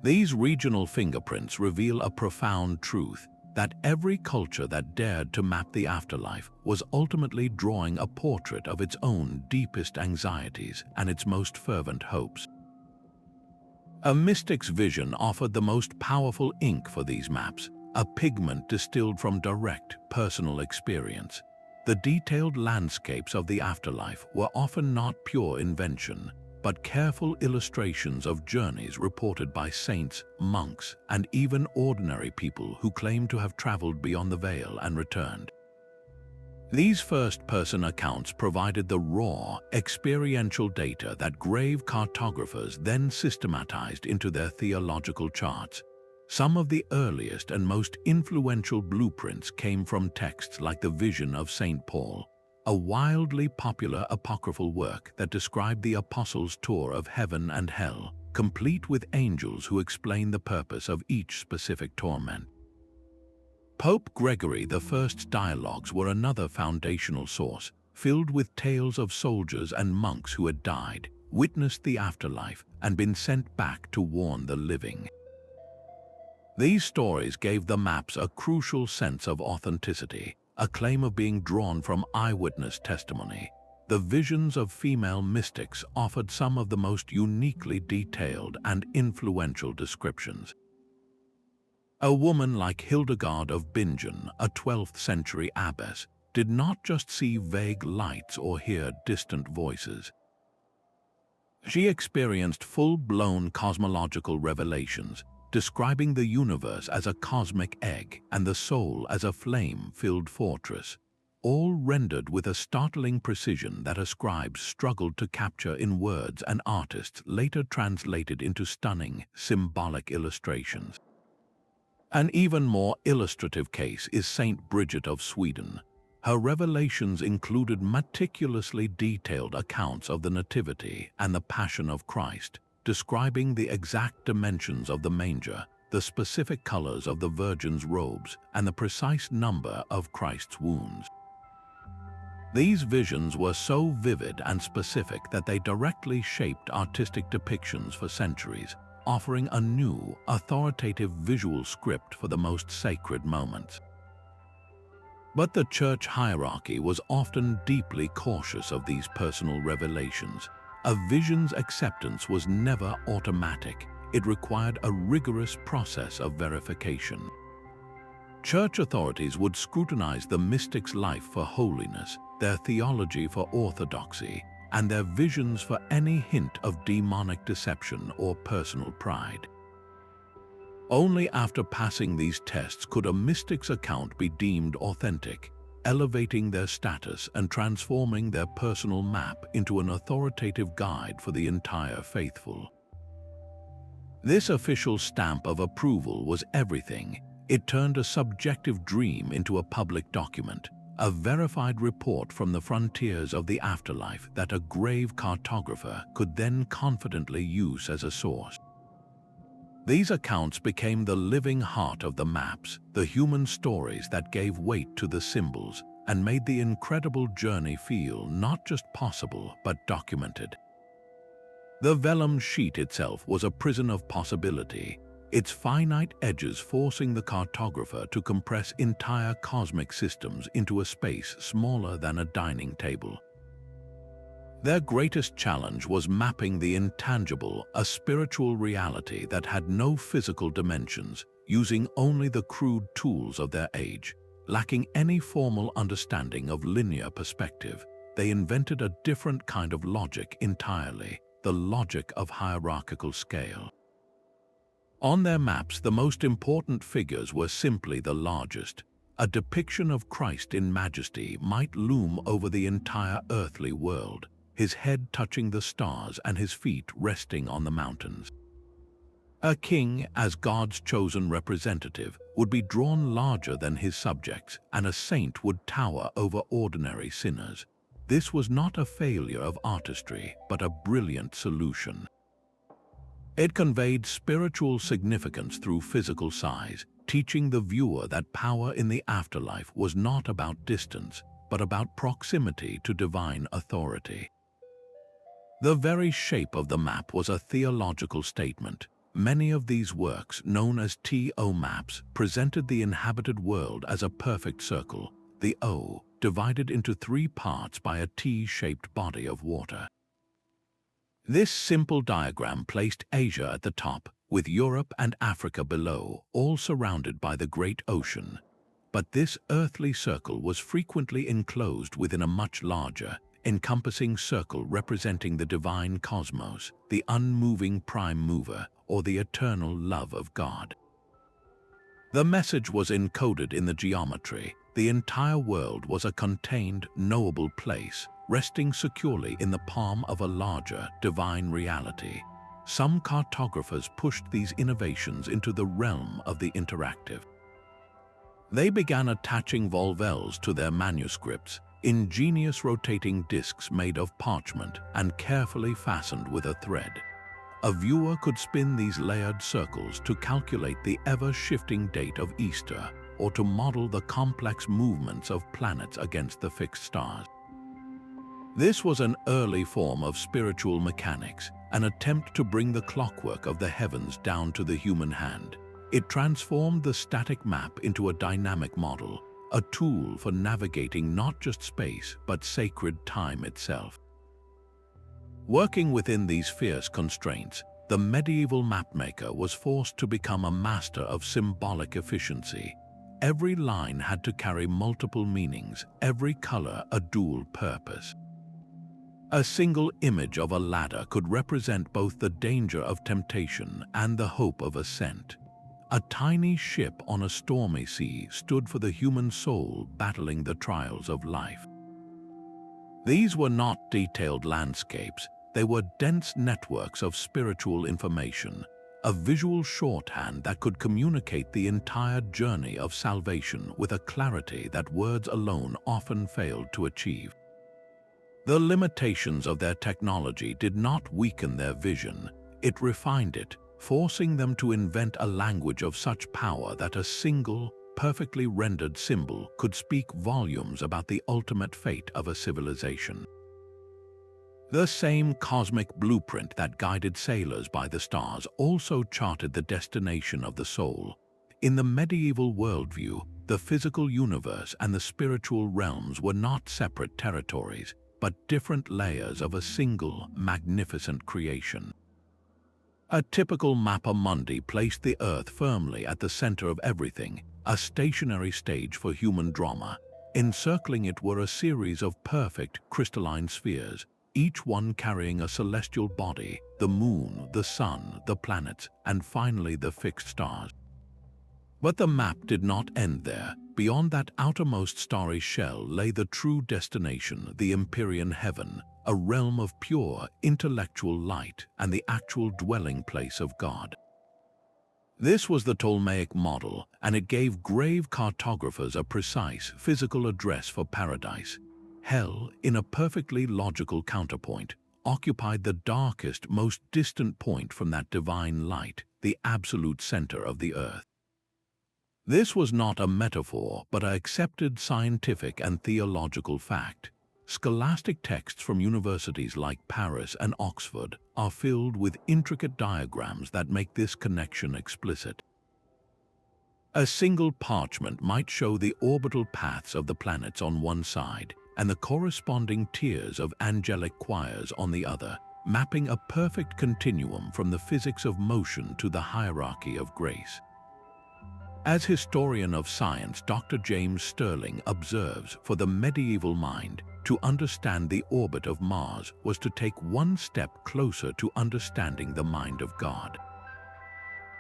Speaker 1: These regional fingerprints reveal a profound truth, that every culture that dared to map the afterlife was ultimately drawing a portrait of its own deepest anxieties and its most fervent hopes. A mystic's vision offered the most powerful ink for these maps, a pigment distilled from direct, personal experience. The detailed landscapes of the afterlife were often not pure invention, but careful illustrations of journeys reported by saints, monks, and even ordinary people who claimed to have traveled beyond the veil and returned. These first-person accounts provided the raw, experiential data that grave cartographers then systematized into their theological charts. Some of the earliest and most influential blueprints came from texts like the Vision of St. Paul, a wildly popular apocryphal work that described the apostles' tour of heaven and hell, complete with angels who explain the purpose of each specific torment. Pope Gregory I's dialogues were another foundational source, filled with tales of soldiers and monks who had died, witnessed the afterlife, and been sent back to warn the living. These stories gave the maps a crucial sense of authenticity, a claim of being drawn from eyewitness testimony. The visions of female mystics offered some of the most uniquely detailed and influential descriptions. A woman like Hildegard of Bingen, a 12th century abbess, did not just see vague lights or hear distant voices. She experienced full-blown cosmological revelations, describing the universe as a cosmic egg and the soul as a flame-filled fortress, all rendered with a startling precision that scribes struggled to capture in words and artists later translated into stunning, symbolic illustrations. An even more illustrative case is Saint Bridget of Sweden. Her revelations included meticulously detailed accounts of the Nativity and the Passion of Christ, describing the exact dimensions of the manger, the specific colors of the Virgin's robes, and the precise number of Christ's wounds. These visions were so vivid and specific that they directly shaped artistic depictions for centuries, offering a new, authoritative visual script for the most sacred moments. But the church hierarchy was often deeply cautious of these personal revelations. A vision's acceptance was never automatic. It required a rigorous process of verification. Church authorities would scrutinize the mystic's life for holiness, their theology for orthodoxy, and their visions for any hint of demonic deception or personal pride. Only after passing these tests could a mystic's account be deemed authentic, elevating their status and transforming their personal map into an authoritative guide for the entire faithful. This official stamp of approval was everything. It turned a subjective dream into a public document, a verified report from the frontiers of the afterlife that a grave cartographer could then confidently use as a source. These accounts became the living heart of the maps, the human stories that gave weight to the symbols and made the incredible journey feel not just possible but documented. The vellum sheet itself was a prison of possibility, its finite edges forcing the cartographer to compress entire cosmic systems into a space smaller than a dining table. Their greatest challenge was mapping the intangible, a spiritual reality that had no physical dimensions, using only the crude tools of their age. Lacking any formal understanding of linear perspective, they invented a different kind of logic entirely, the logic of hierarchical scale. On their maps, the most important figures were simply the largest. A depiction of Christ in majesty might loom over the entire earthly world, his head touching the stars and his feet resting on the mountains. A king, as God's chosen representative, would be drawn larger than his subjects, and a saint would tower over ordinary sinners. This was not a failure of artistry, but a brilliant solution. It conveyed spiritual significance through physical size, teaching the viewer that power in the afterlife was not about distance, but about proximity to divine authority. The very shape of the map was a theological statement. Many of these works, known as TO maps, presented the inhabited world as a perfect circle, the O divided into 3 parts by a T-shaped body of water. This simple diagram placed Asia at the top, with Europe and Africa below, all surrounded by the great ocean. But this earthly circle was frequently enclosed within a much larger, encompassing circle representing the divine cosmos, the unmoving prime mover, or the eternal love of God. The message was encoded in the geometry. The entire world was a contained, knowable place, resting securely in the palm of a larger, divine reality. Some cartographers pushed these innovations into the realm of the interactive. They began attaching Volvels to their manuscripts, ingenious rotating discs made of parchment and carefully fastened with a thread. A viewer could spin these layered circles to calculate the ever-shifting date of Easter or to model the complex movements of planets against the fixed stars. This was an early form of spiritual mechanics, an attempt to bring the clockwork of the heavens down to the human hand. It transformed the static map into a dynamic model, a tool for navigating not just space but sacred time itself. Working within these fierce constraints, the medieval mapmaker was forced to become a master of symbolic efficiency. Every line had to carry multiple meanings, every color a dual purpose. A single image of a ladder could represent both the danger of temptation and the hope of ascent. A tiny ship on a stormy sea stood for the human soul battling the trials of life. These were not detailed landscapes, they were dense networks of spiritual information, a visual shorthand that could communicate the entire journey of salvation with a clarity that words alone often failed to achieve. The limitations of their technology did not weaken their vision, it refined it, forcing them to invent a language of such power that a single, perfectly rendered symbol could speak volumes about the ultimate fate of a civilization. The same cosmic blueprint that guided sailors by the stars also charted the destination of the soul. In the medieval worldview, the physical universe and the spiritual realms were not separate territories, but different layers of a single, magnificent creation. A typical Mappa Mundi placed the Earth firmly at the center of everything, a stationary stage for human drama. Encircling it were a series of perfect crystalline spheres, each one carrying a celestial body, the moon, the sun, the planets, and finally the fixed stars. But the map did not end there. Beyond that outermost starry shell lay the true destination, the Empyrean heaven, a realm of pure, intellectual light and the actual dwelling place of God. This was the Ptolemaic model, and it gave grave cartographers a precise, physical address for paradise. Hell, in a perfectly logical counterpoint, occupied the darkest, most distant point from that divine light, the absolute center of the earth. This was not a metaphor, but an accepted scientific and theological fact. Scholastic texts from universities like Paris and Oxford are filled with intricate diagrams that make this connection explicit. A single parchment might show the orbital paths of the planets on one side and the corresponding tiers of angelic choirs on the other, mapping a perfect continuum from the physics of motion to the hierarchy of grace. As historian of science Dr. James Sterling observes, for the medieval mind, to understand the orbit of Mars was to take one step closer to understanding the mind of God.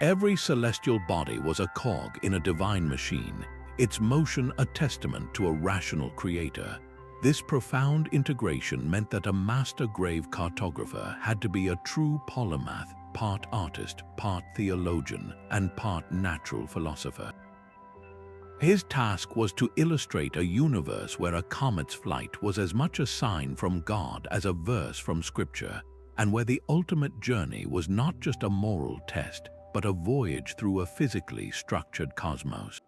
Speaker 1: Every celestial body was a cog in a divine machine, its motion a testament to a rational creator. This profound integration meant that a master grave cartographer had to be a true polymath, part artist, part theologian, and part natural philosopher. His task was to illustrate a universe where a comet's flight was as much a sign from God as a verse from Scripture, and where the ultimate journey was not just a moral test, but a voyage through a physically structured cosmos.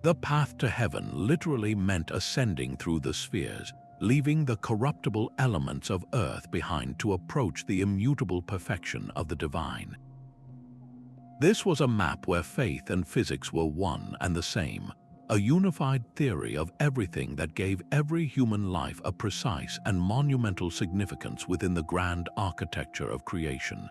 Speaker 1: The path to heaven literally meant ascending through the spheres, leaving the corruptible elements of earth behind to approach the immutable perfection of the divine. This was a map where faith and physics were one and the same, a unified theory of everything that gave every human life a precise and monumental significance within the grand architecture of creation.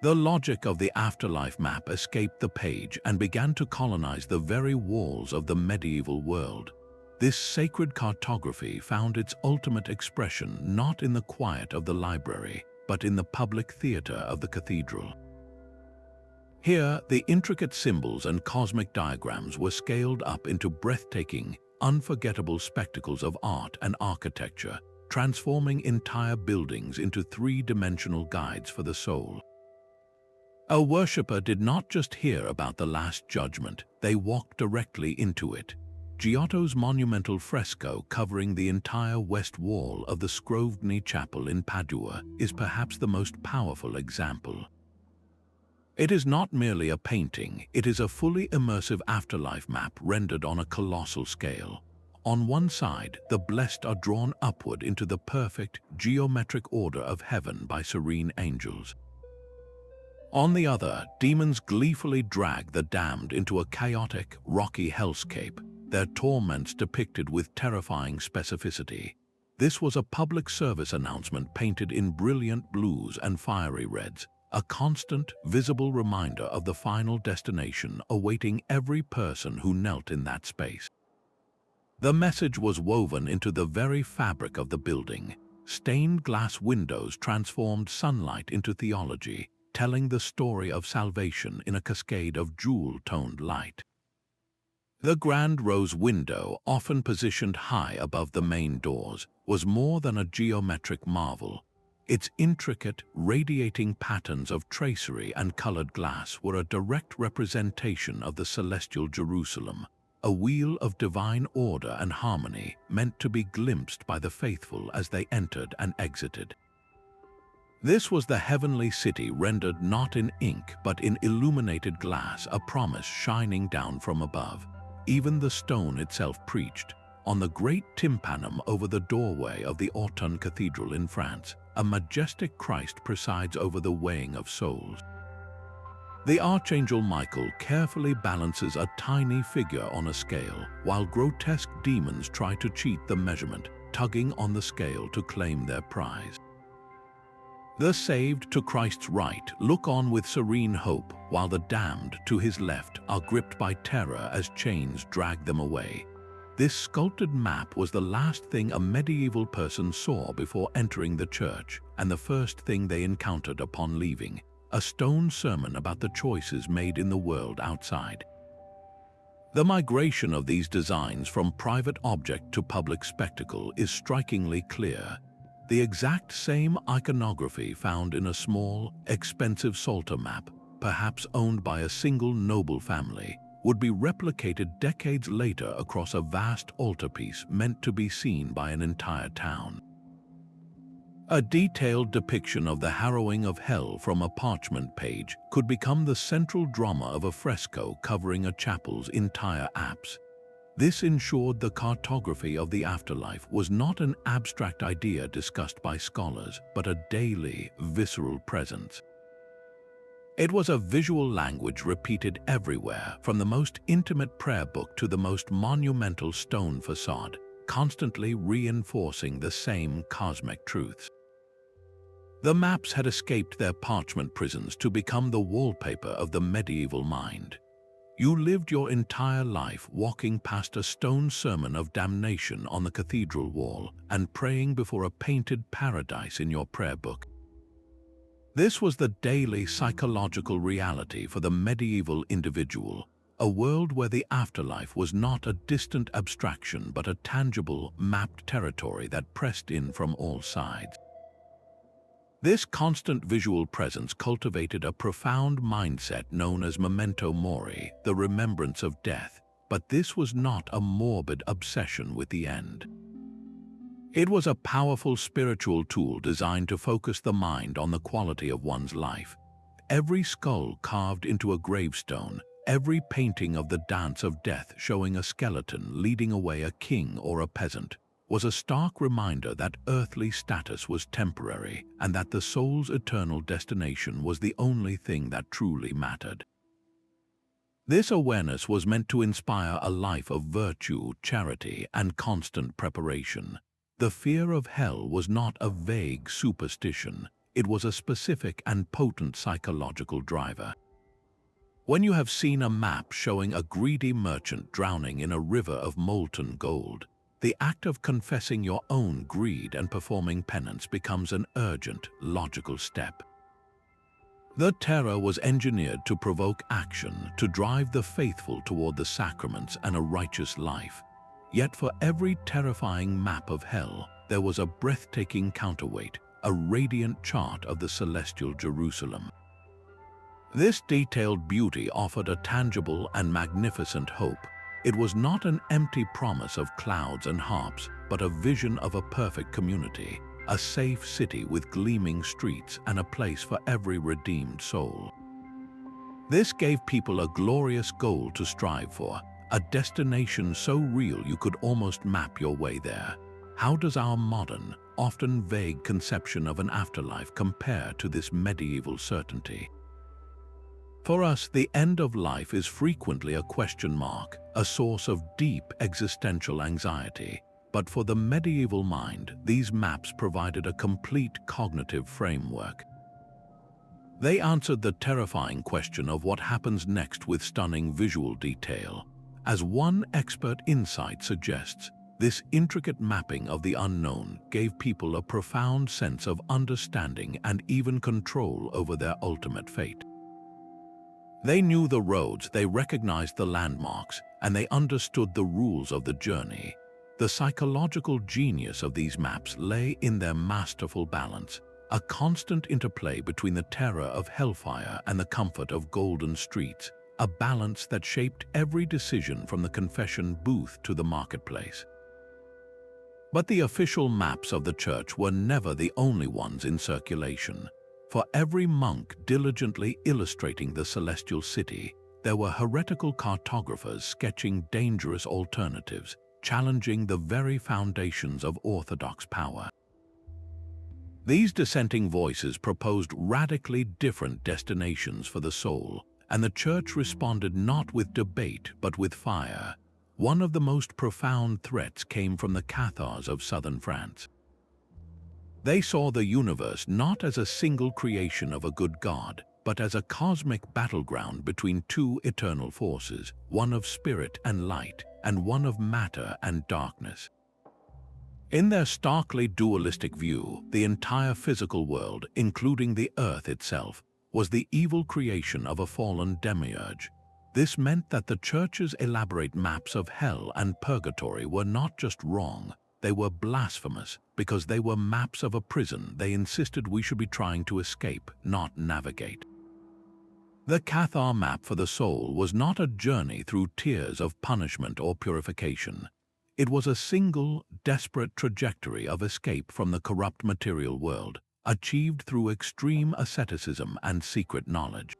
Speaker 1: The logic of the afterlife map escaped the page and began to colonize the very walls of the medieval world. This sacred cartography found its ultimate expression not in the quiet of the library, but in the public theater of the cathedral. Here, the intricate symbols and cosmic diagrams were scaled up into breathtaking, unforgettable spectacles of art and architecture, transforming entire buildings into three-dimensional guides for the soul. A worshipper did not just hear about the Last Judgment, they walked directly into it. Giotto's monumental fresco covering the entire west wall of the Scrovegni Chapel in Padua is perhaps the most powerful example. It is not merely a painting, it is a fully immersive afterlife map rendered on a colossal scale. On one side, the blessed are drawn upward into the perfect, geometric order of heaven by serene angels. On the other, demons gleefully drag the damned into a chaotic, rocky hellscape, their torments depicted with terrifying specificity. This was a public service announcement painted in brilliant blues and fiery reds, a constant, visible reminder of the final destination awaiting every person who knelt in that space. The message was woven into the very fabric of the building. Stained glass windows transformed sunlight into theology, telling the story of salvation in a cascade of jewel-toned light. The grand rose window, often positioned high above the main doors, was more than a geometric marvel. Its intricate, radiating patterns of tracery and colored glass were a direct representation of the celestial Jerusalem, a wheel of divine order and harmony meant to be glimpsed by the faithful as they entered and exited. This was the heavenly city rendered not in ink but in illuminated glass, a promise shining down from above. Even the stone itself preached. On the great tympanum over the doorway of the Autun Cathedral in France, a majestic Christ presides over the weighing of souls. The Archangel Michael carefully balances a tiny figure on a scale, while grotesque demons try to cheat the measurement, tugging on the scale to claim their prize. The saved to Christ's right look on with serene hope, while the damned to his left are gripped by terror as chains drag them away. This sculpted map was the last thing a medieval person saw before entering the church, and the first thing they encountered upon leaving, a stone sermon about the choices made in the world outside. The migration of these designs from private object to public spectacle is strikingly clear. The exact same iconography found in a small, expensive Psalter map, perhaps owned by a single noble family, would be replicated decades later across a vast altarpiece meant to be seen by an entire town. A detailed depiction of the Harrowing of Hell from a parchment page could become the central drama of a fresco covering a chapel's entire apse. This ensured the cartography of the afterlife was not an abstract idea discussed by scholars, but a daily, visceral presence. It was a visual language repeated everywhere, from the most intimate prayer book to the most monumental stone facade, constantly reinforcing the same cosmic truths. The maps had escaped their parchment prisons to become the wallpaper of the medieval mind. You lived your entire life walking past a stone sermon of damnation on the cathedral wall and praying before a painted paradise in your prayer book. This was the daily psychological reality for the medieval individual, a world where the afterlife was not a distant abstraction but a tangible, mapped territory that pressed in from all sides. This constant visual presence cultivated a profound mindset known as Memento Mori, the remembrance of death, but this was not a morbid obsession with the end. It was a powerful spiritual tool designed to focus the mind on the quality of one's life. Every skull carved into a gravestone, every painting of the dance of death showing a skeleton leading away a king or a peasant, was a stark reminder that earthly status was temporary and that the soul's eternal destination was the only thing that truly mattered. This awareness was meant to inspire a life of virtue, charity, and constant preparation. The fear of hell was not a vague superstition, it was a specific and potent psychological driver. When you have seen a map showing a greedy merchant drowning in a river of molten gold, the act of confessing your own greed and performing penance becomes an urgent, logical step. The terror was engineered to provoke action, to drive the faithful toward the sacraments and a righteous life. Yet for every terrifying map of hell, there was a breathtaking counterweight, a radiant chart of the celestial Jerusalem. This detailed beauty offered a tangible and magnificent hope. It was not an empty promise of clouds and harps, but a vision of a perfect community, a safe city with gleaming streets and a place for every redeemed soul. This gave people a glorious goal to strive for, a destination so real you could almost map your way there. How does our modern, often vague conception of an afterlife compare to this medieval certainty? For us, the end of life is frequently a question mark, a source of deep existential anxiety. But for the medieval mind, these maps provided a complete cognitive framework. They answered the terrifying question of what happens next with stunning visual detail. As one expert insight suggests, this intricate mapping of the unknown gave people a profound sense of understanding and even control over their ultimate fate. They knew the roads, they recognized the landmarks, and they understood the rules of the journey. The psychological genius of these maps lay in their masterful balance. a constant interplay between the terror of hellfire and the comfort of golden streets, a balance that shaped every decision from the confession booth to the marketplace. But the official maps of the church were never the only ones in circulation. For every monk diligently illustrating the celestial city, there were heretical cartographers sketching dangerous alternatives, challenging the very foundations of Orthodox power. These dissenting voices proposed radically different destinations for the soul, and the Church responded not with debate but with fire. One of the most profound threats came from the Cathars of southern France. They saw the universe not as a single creation of a good God, but as a cosmic battleground between two eternal forces, one of spirit and light, and one of matter and darkness. In their starkly dualistic view, the entire physical world, including the earth itself, was the evil creation of a fallen demiurge. This meant that the Church's elaborate maps of hell and purgatory were not just wrong, they were blasphemous, because they were maps of a prison they insisted we should be trying to escape, not navigate. The Cathar map for the soul was not a journey through tiers of punishment or purification. It was a single, desperate trajectory of escape from the corrupt material world, achieved through extreme asceticism and secret knowledge.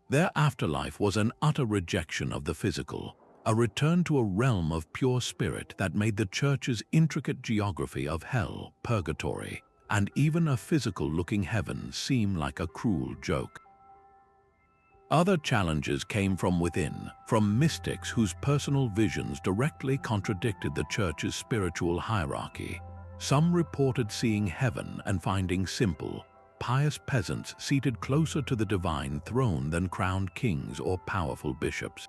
Speaker 1: Their afterlife was an utter rejection of the physical, a return to a realm of pure spirit that made the Church's intricate geography of hell, purgatory, and even a physical-looking heaven seem like a cruel joke. Other challenges came from within, from mystics whose personal visions directly contradicted the Church's spiritual hierarchy. Some reported seeing heaven and finding simple, pious peasants seated closer to the divine throne than crowned kings or powerful bishops.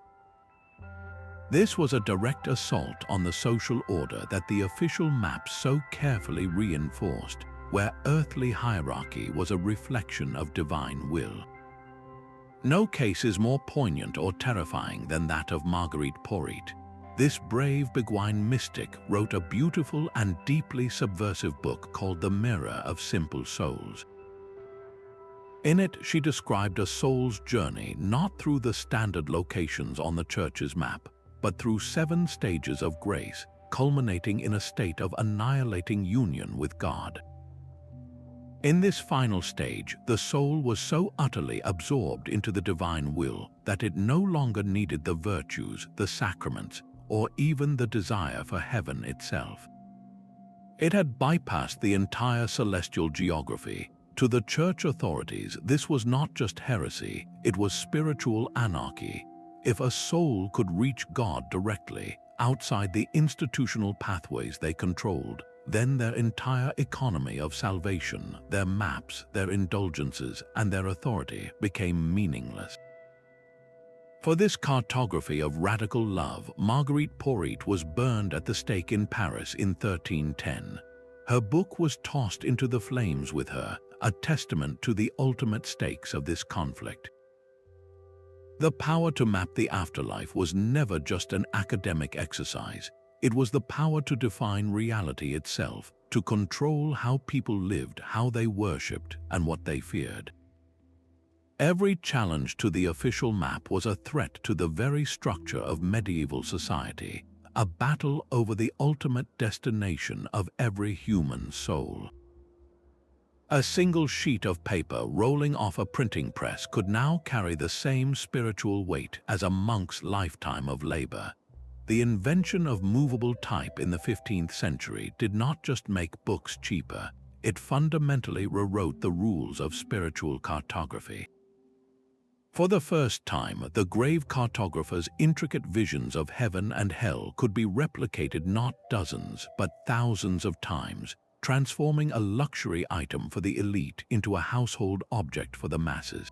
Speaker 1: This was a direct assault on the social order that the official maps so carefully reinforced, where earthly hierarchy was a reflection of divine will. No case is more poignant or terrifying than that of Marguerite Porete. This brave Beguine mystic wrote a beautiful and deeply subversive book called The Mirror of Simple Souls. In it, she described a soul's journey not through the standard locations on the Church's map, but through 7 stages of grace, culminating in a state of annihilating union with God. In this final stage, the soul was so utterly absorbed into the divine will that it no longer needed the virtues, the sacraments, or even the desire for heaven itself. It had bypassed the entire celestial geography. To the Church authorities, this was not just heresy, it was spiritual anarchy. If a soul could reach God directly, outside the institutional pathways they controlled, then their entire economy of salvation, their maps, their indulgences, and their authority became meaningless. For this cartography of radical love, Marguerite Porete was burned at the stake in Paris in 1310. Her book was tossed into the flames with her, a testament to the ultimate stakes of this conflict. The power to map the afterlife was never just an academic exercise. It was the power to define reality itself, to control how people lived, how they worshipped, and what they feared. Every challenge to the official map was a threat to the very structure of medieval society, a battle over the ultimate destination of every human soul. A single sheet of paper rolling off a printing press could now carry the same spiritual weight as a monk's lifetime of labor. The invention of movable type in the 15th century did not just make books cheaper, it fundamentally rewrote the rules of spiritual cartography. For the first time, the grave cartographer's intricate visions of heaven and hell could be replicated not dozens, but thousands of times, transforming a luxury item for the elite into a household object for the masses.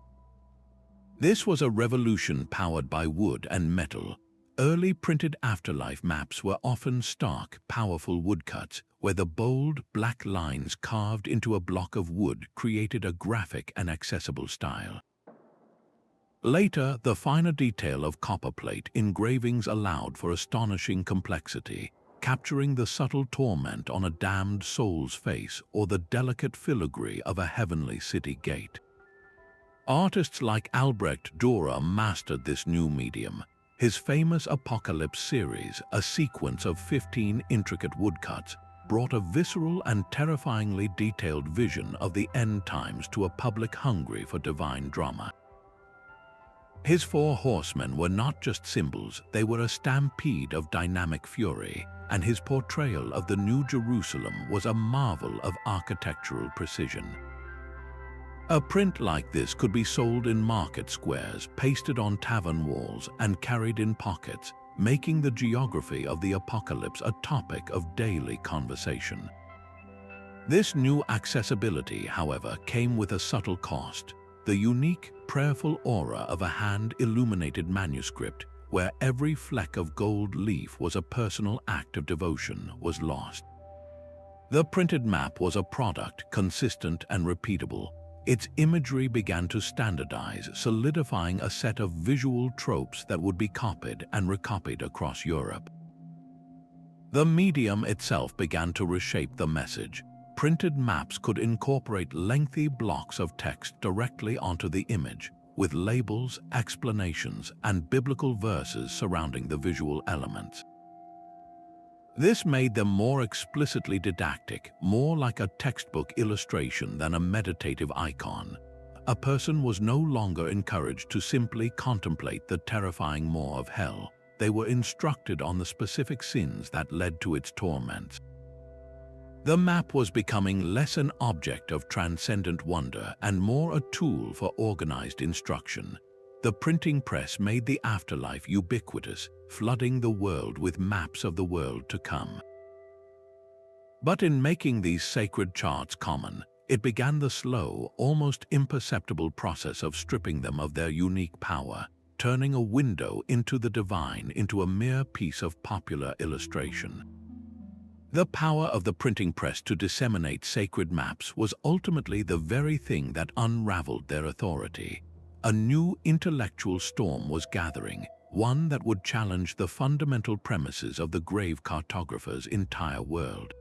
Speaker 1: This was a revolution powered by wood and metal. Early printed afterlife maps were often stark, powerful woodcuts, where the bold, black lines carved into a block of wood created a graphic and accessible style. Later, the finer detail of copperplate engravings allowed for astonishing complexity. capturing the subtle torment on a damned soul's face or the delicate filigree of a heavenly city gate. Artists like Albrecht Dürer mastered this new medium. His famous Apocalypse series, a sequence of 15 intricate woodcuts, brought a visceral and terrifyingly detailed vision of the end times to a public hungry for divine drama. His four horsemen were not just symbols, they were a stampede of dynamic fury, and his portrayal of the New Jerusalem was a marvel of architectural precision. A print like this could be sold in market squares, pasted on tavern walls, and carried in pockets, making the geography of the apocalypse a topic of daily conversation. This new accessibility, however, came with a subtle cost: the unique, prayerful aura of a hand-illuminated manuscript, where every fleck of gold leaf was a personal act of devotion, was lost. The printed map was a product, consistent and repeatable. Its imagery began to standardize, solidifying a set of visual tropes that would be copied and recopied across Europe. The medium itself began to reshape the message. Printed maps could incorporate lengthy blocks of text directly onto the image, with labels, explanations, and biblical verses surrounding the visual elements. This made them more explicitly didactic, more like a textbook illustration than a meditative icon. A person was no longer encouraged to simply contemplate the terrifying maw of hell. They were instructed on the specific sins that led to its torments. The map was becoming less an object of transcendent wonder and more a tool for organized instruction. The printing press made the afterlife ubiquitous, flooding the world with maps of the world to come. But in making these sacred charts common, it began the slow, almost imperceptible process of stripping them of their unique power, turning a window into the divine into a mere piece of popular illustration. The power of the printing press to disseminate sacred maps was ultimately the very thing that unraveled their authority. A new intellectual storm was gathering, one that would challenge the fundamental premises of the grave cartographer's entire world.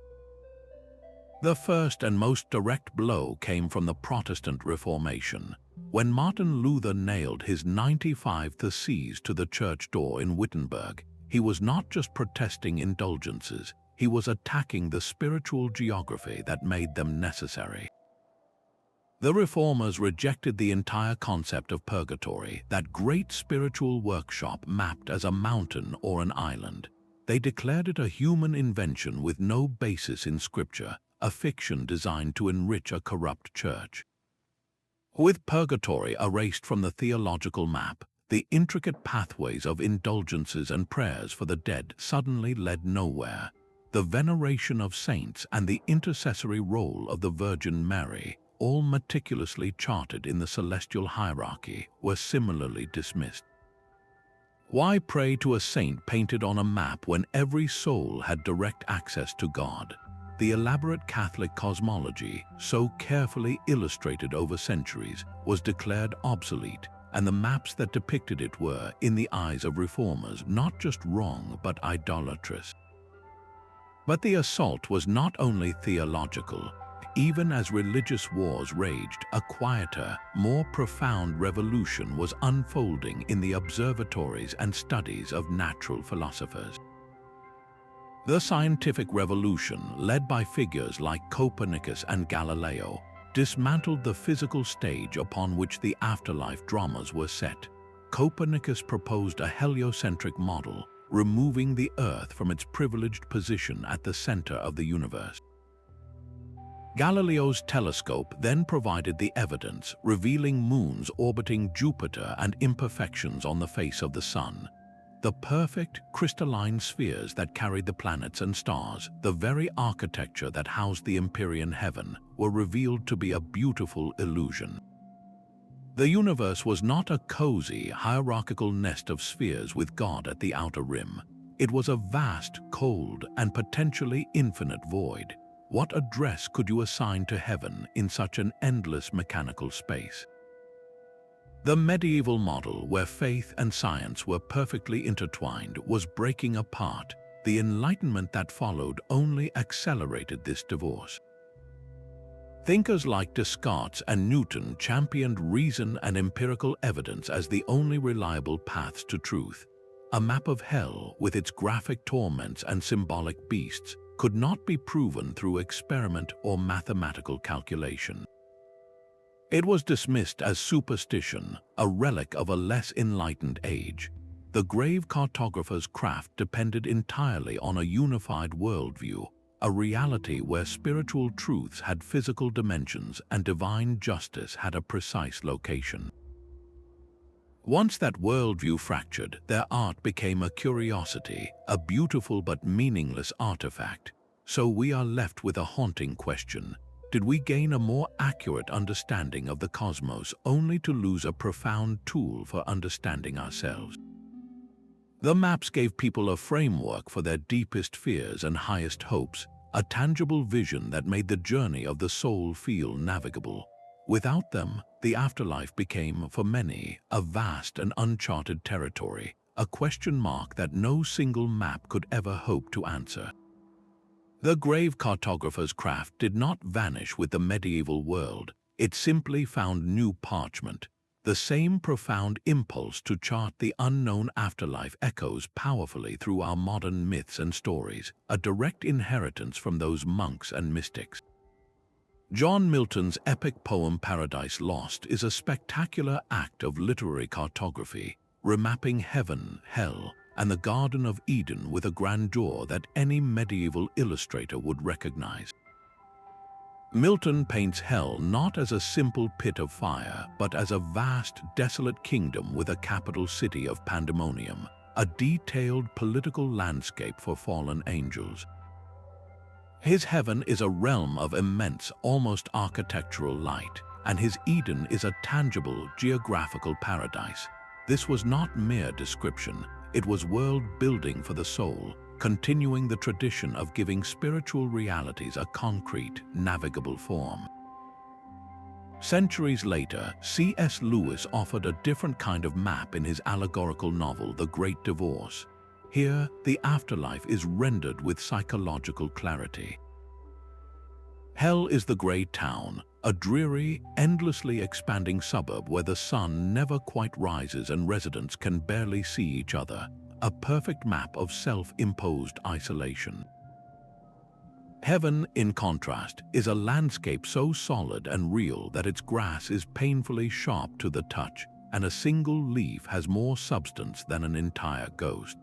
Speaker 1: The first and most direct blow came from the Protestant Reformation. When Martin Luther nailed his 95 Theses to the church door in Wittenberg, he was not just protesting indulgences, he was attacking the spiritual geography that made them necessary. The Reformers rejected the entire concept of purgatory, that great spiritual workshop mapped as a mountain or an island. They declared it a human invention with no basis in Scripture, a fiction designed to enrich a corrupt church. With purgatory erased from the theological map, the intricate pathways of indulgences and prayers for the dead suddenly led nowhere. The veneration of saints and the intercessory role of the Virgin Mary, all meticulously charted in the celestial hierarchy, were similarly dismissed. Why pray to a saint painted on a map when every soul had direct access to God? The elaborate Catholic cosmology, so carefully illustrated over centuries, was declared obsolete, and the maps that depicted it were, in the eyes of reformers, not just wrong but idolatrous. But the assault was not only theological. Even as religious wars raged, a quieter, more profound revolution was unfolding in the observatories and studies of natural philosophers. The scientific revolution, led by figures like Copernicus and Galileo, dismantled the physical stage upon which the afterlife dramas were set. Copernicus proposed a heliocentric model, removing the Earth from its privileged position at the center of the universe. Galileo's telescope then provided the evidence, revealing moons orbiting Jupiter and imperfections on the face of the Sun. The perfect, crystalline spheres that carried the planets and stars, the very architecture that housed the Empyrean heaven, were revealed to be a beautiful illusion. The universe was not a cozy, hierarchical nest of spheres with God at the outer rim. It was a vast, cold, and potentially infinite void. What address could you assign to heaven in such an endless mechanical space? The medieval model, where faith and science were perfectly intertwined, was breaking apart. the Enlightenment that followed only accelerated this divorce. Thinkers like Descartes and Newton championed reason and empirical evidence as the only reliable paths to truth. A map of hell, with its graphic torments and symbolic beasts, could not be proven through experiment or mathematical calculation. It was dismissed as superstition, a relic of a less enlightened age. The grave cartographer's craft depended entirely on a unified worldview, a reality where spiritual truths had physical dimensions and divine justice had a precise location. Once that worldview fractured, their art became a curiosity, a beautiful but meaningless artifact. So we are left with a haunting question. Did we gain a more accurate understanding of the cosmos only to lose a profound tool for understanding ourselves? The maps gave people a framework for their deepest fears and highest hopes, a tangible vision that made the journey of the soul feel navigable. Without them, the afterlife became, for many, a vast and uncharted territory, a question mark that no single map could ever hope to answer. The grave cartographer's craft did not vanish with the medieval world, it simply found new parchment. The same profound impulse to chart the unknown afterlife echoes powerfully through our modern myths and stories, a direct inheritance from those monks and mystics. John Milton's epic poem Paradise Lost is a spectacular act of literary cartography, remapping heaven, hell, and the Garden of Eden with a grandeur that any medieval illustrator would recognize. Milton paints hell not as a simple pit of fire, but as a vast, desolate kingdom with a capital city of pandemonium, a detailed political landscape for fallen angels. His heaven is a realm of immense, almost architectural light, and his Eden is a tangible, geographical paradise. This was not mere description, it was world-building for the soul, continuing the tradition of giving spiritual realities a concrete, navigable form. Centuries later, C.S. Lewis offered a different kind of map in his allegorical novel, The Great Divorce. Here, the afterlife is rendered with psychological clarity. Hell is the grey town, a dreary, endlessly expanding suburb where the sun never quite rises and residents can barely see each other. A perfect map of self-imposed isolation. Heaven, in contrast, is a landscape so solid and real that its grass is painfully sharp to the touch, and a single leaf has more substance than an entire ghost.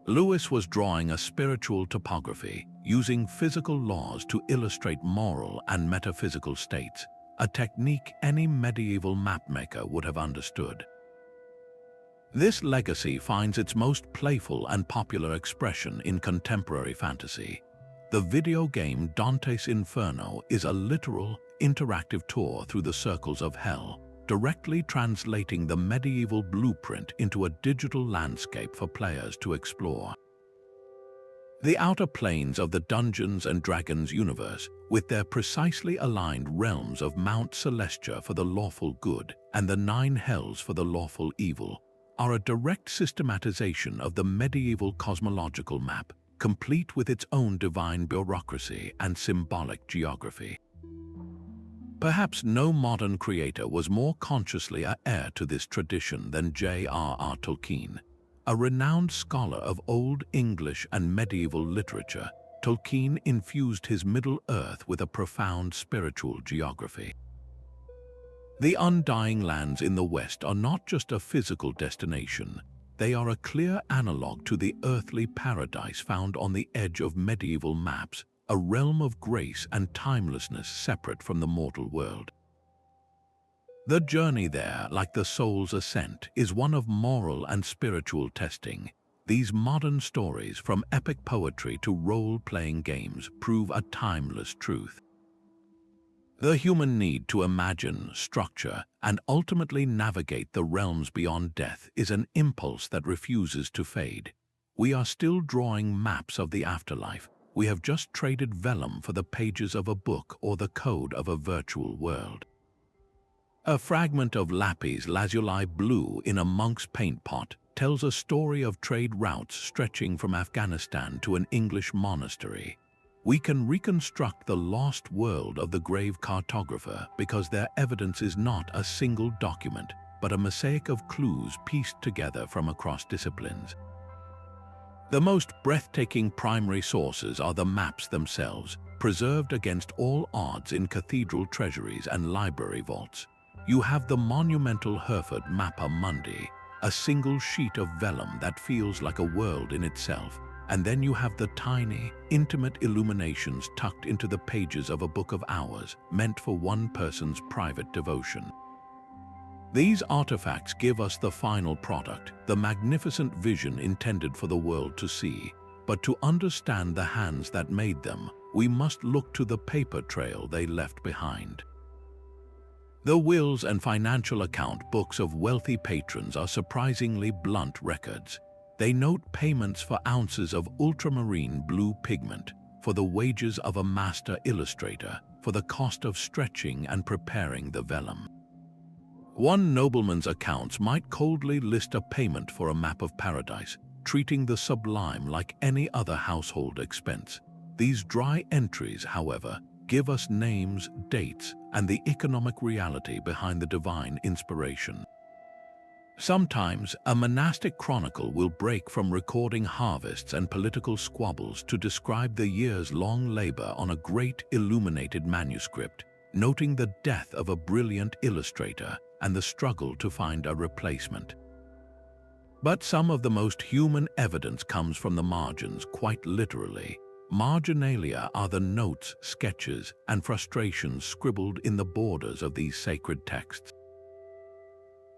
Speaker 1: Lewis was drawing a spiritual topography, using physical laws to illustrate moral and metaphysical states, a technique any medieval mapmaker would have understood. This legacy finds its most playful and popular expression in contemporary fantasy. The video game Dante's Inferno is a literal, interactive tour through the circles of hell, directly translating the medieval blueprint into a digital landscape for players to explore. The outer planes of the Dungeons & Dragons universe, with their precisely aligned realms of Mount Celestia for the lawful good and the 9 hells for the lawful evil, are a direct systematization of the medieval cosmological map, complete with its own divine bureaucracy and symbolic geography. Perhaps no modern creator was more consciously an heir to this tradition than J.R.R. Tolkien. A renowned scholar of Old English and medieval literature, Tolkien infused his Middle-earth with a profound spiritual geography. The undying lands in the West are not just a physical destination, they are a clear analogue to the earthly paradise found on the edge of medieval maps, a realm of grace and timelessness separate from the mortal world. The journey there, like the soul's ascent, is one of moral and spiritual testing. These modern stories, from epic poetry to role-playing games, prove a timeless truth. The human need to imagine, structure, and ultimately navigate the realms beyond death is an impulse that refuses to fade. We are still drawing maps of the afterlife. We have just traded vellum for the pages of a book or the code of a virtual world. A fragment of lapis lazuli blue in a monk's paint pot, tells a story of trade routes stretching from Afghanistan to an English monastery. We can reconstruct the lost world of the grave cartographer because their evidence is not a single document, but a mosaic of clues pieced together from across disciplines. The most breathtaking primary sources are the maps themselves, preserved against all odds in cathedral treasuries and library vaults. You have the monumental Hereford Mappa Mundi, a single sheet of vellum that feels like a world in itself, and then you have the tiny, intimate illuminations tucked into the pages of a book of hours, meant for one person's private devotion. These artifacts give us the final product, the magnificent vision intended for the world to see. But to understand the hands that made them, we must look to the paper trail they left behind. The wills and financial account books of wealthy patrons are surprisingly blunt records. They note payments for ounces of ultramarine blue pigment, for the wages of a master illustrator, for the cost of stretching and preparing the vellum. One nobleman's accounts might coldly list a payment for a map of paradise, treating the sublime like any other household expense. These dry entries, however, give us names, dates, and the economic reality behind the divine inspiration. Sometimes, a monastic chronicle will break from recording harvests and political squabbles to describe the years-long labor on a great illuminated manuscript, noting the death of a brilliant illustrator and the struggle to find a replacement. But some of the most human evidence comes from the margins, quite literally. Marginalia are the notes, sketches, and frustrations scribbled in the borders of these sacred texts.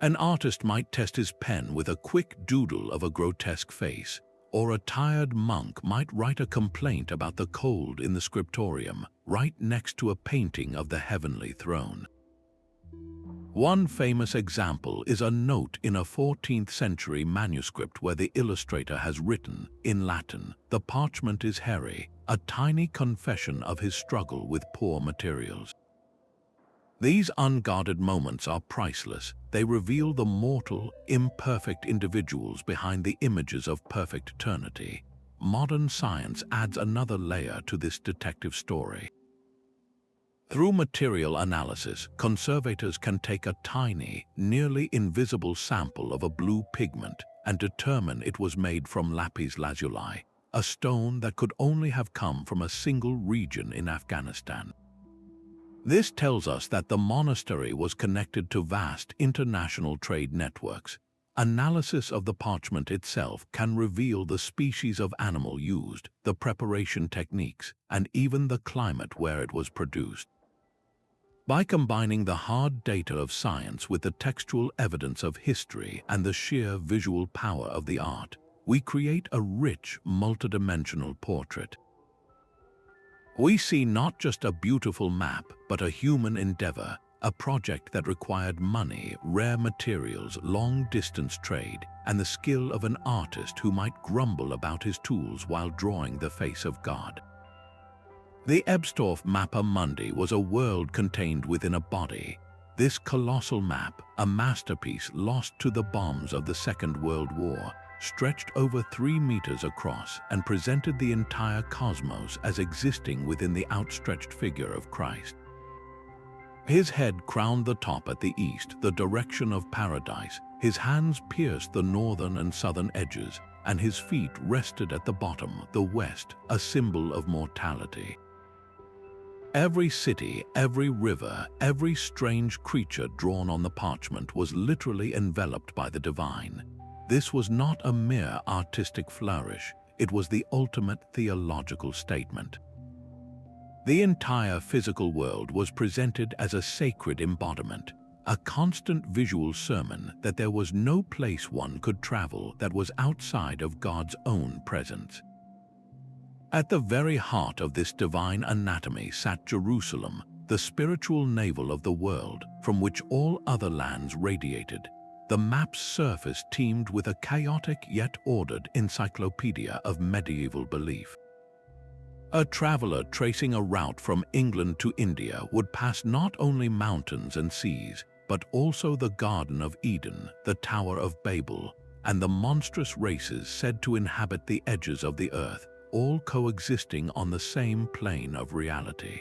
Speaker 1: An artist might test his pen with a quick doodle of a grotesque face, or a tired monk might write a complaint about the cold in the scriptorium, right next to a painting of the heavenly throne. One famous example is a note in a 14th century manuscript where the illustrator has written, in Latin, "The parchment is hairy," a tiny confession of his struggle with poor materials. These unguarded moments are priceless. They reveal the mortal, imperfect individuals behind the images of perfect eternity. Modern science adds another layer to this detective story. Through material analysis, conservators can take a tiny, nearly invisible sample of a blue pigment and determine it was made from lapis lazuli, a stone that could only have come from a single region in Afghanistan. This tells us that the monastery was connected to vast international trade networks. Analysis of the parchment itself can reveal the species of animal used, the preparation techniques, and even the climate where it was produced. By combining the hard data of science with the textual evidence of history and the sheer visual power of the art, we create a rich, multidimensional portrait. We see not just a beautiful map, but a human endeavor, a project that required money, rare materials, long-distance trade, and the skill of an artist who might grumble about his tools while drawing the face of God. The Ebstorff Mappa Mundi was a world contained within a body. This colossal map, a masterpiece lost to the bombs of the Second World War, stretched over 3 meters across and presented the entire cosmos as existing within the outstretched figure of Christ. His head crowned the top at the east, the direction of paradise. His hands pierced the northern and southern edges, and his feet rested at the bottom, the west, a symbol of mortality. Every city, every river, every strange creature drawn on the parchment was literally enveloped by the divine. This was not a mere artistic flourish, it was the ultimate theological statement. The entire physical world was presented as a sacred embodiment, a constant visual sermon that there was no place one could travel that was outside of God's own presence. At the very heart of this divine anatomy sat Jerusalem, the spiritual navel of the world from which all other lands radiated. The map's surface teemed with a chaotic yet ordered encyclopedia of medieval belief. A traveler tracing a route from England to India would pass not only mountains and seas, but also the Garden of Eden, the Tower of Babel, and the monstrous races said to inhabit the edges of the earth, all coexisting on the same plane of reality.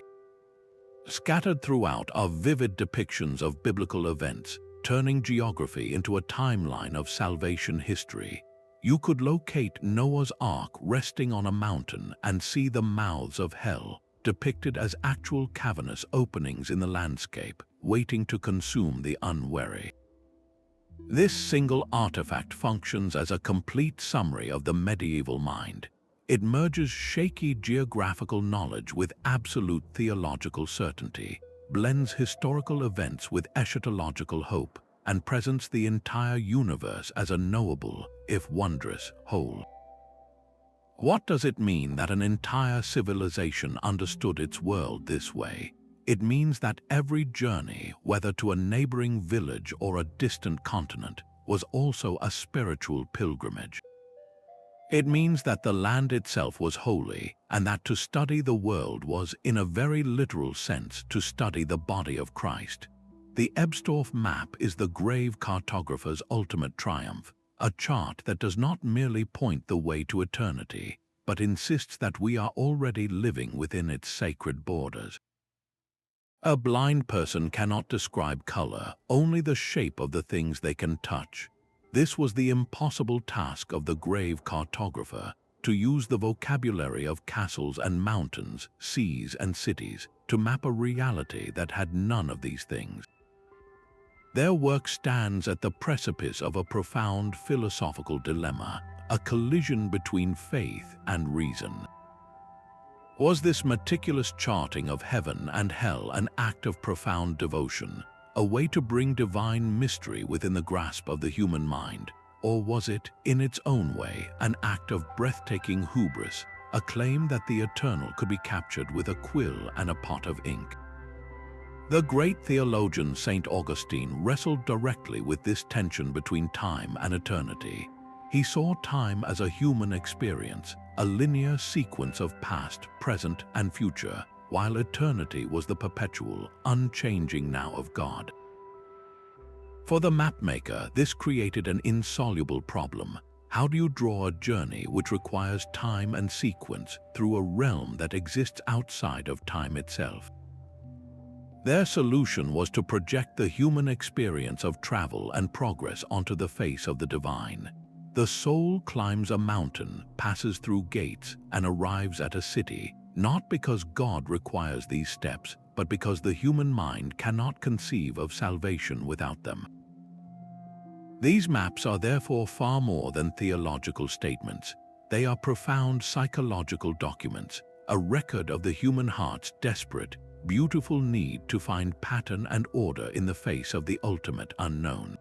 Speaker 1: Scattered throughout are vivid depictions of biblical events, turning geography into a timeline of salvation history. You could locate Noah's Ark resting on a mountain and see the mouths of hell, depicted as actual cavernous openings in the landscape, waiting to consume the unwary. This single artifact functions as a complete summary of the medieval mind. It merges shaky geographical knowledge with absolute theological certainty, blends historical events with eschatological hope, and presents the entire universe as a knowable, if wondrous, whole. What does it mean that an entire civilization understood its world this way? It means that every journey, whether to a neighboring village or a distant continent, was also a spiritual pilgrimage. It means that the land itself was holy, and that to study the world was, in a very literal sense, to study the body of Christ. The Ebstorf map is the grave cartographer's ultimate triumph, a chart that does not merely point the way to eternity, but insists that we are already living within its sacred borders. A blind person cannot describe color, only the shape of the things they can touch. This was the impossible task of the grave cartographer, to use the vocabulary of castles and mountains, seas and cities, to map a reality that had none of these things. Their work stands at the precipice of a profound philosophical dilemma, a collision between faith and reason. Was this meticulous charting of heaven and hell an act of profound devotion, a way to bring divine mystery within the grasp of the human mind, or was it, in its own way, an act of breathtaking hubris, a claim that the eternal could be captured with a quill and a pot of ink? The great theologian St. Augustine wrestled directly with this tension between time and eternity. He saw time as a human experience, a linear sequence of past, present, and future, while eternity was the perpetual, unchanging now of God. For the mapmaker, this created an insoluble problem. How do you draw a journey which requires time and sequence through a realm that exists outside of time itself? Their solution was to project the human experience of travel and progress onto the face of the divine. The soul climbs a mountain, passes through gates, and arrives at a city, not because God requires these steps, but because the human mind cannot conceive of salvation without them. These maps are therefore far more than theological statements. They are profound psychological documents, a record of the human heart's desperate, beautiful need to find pattern and order in the face of the ultimate unknown.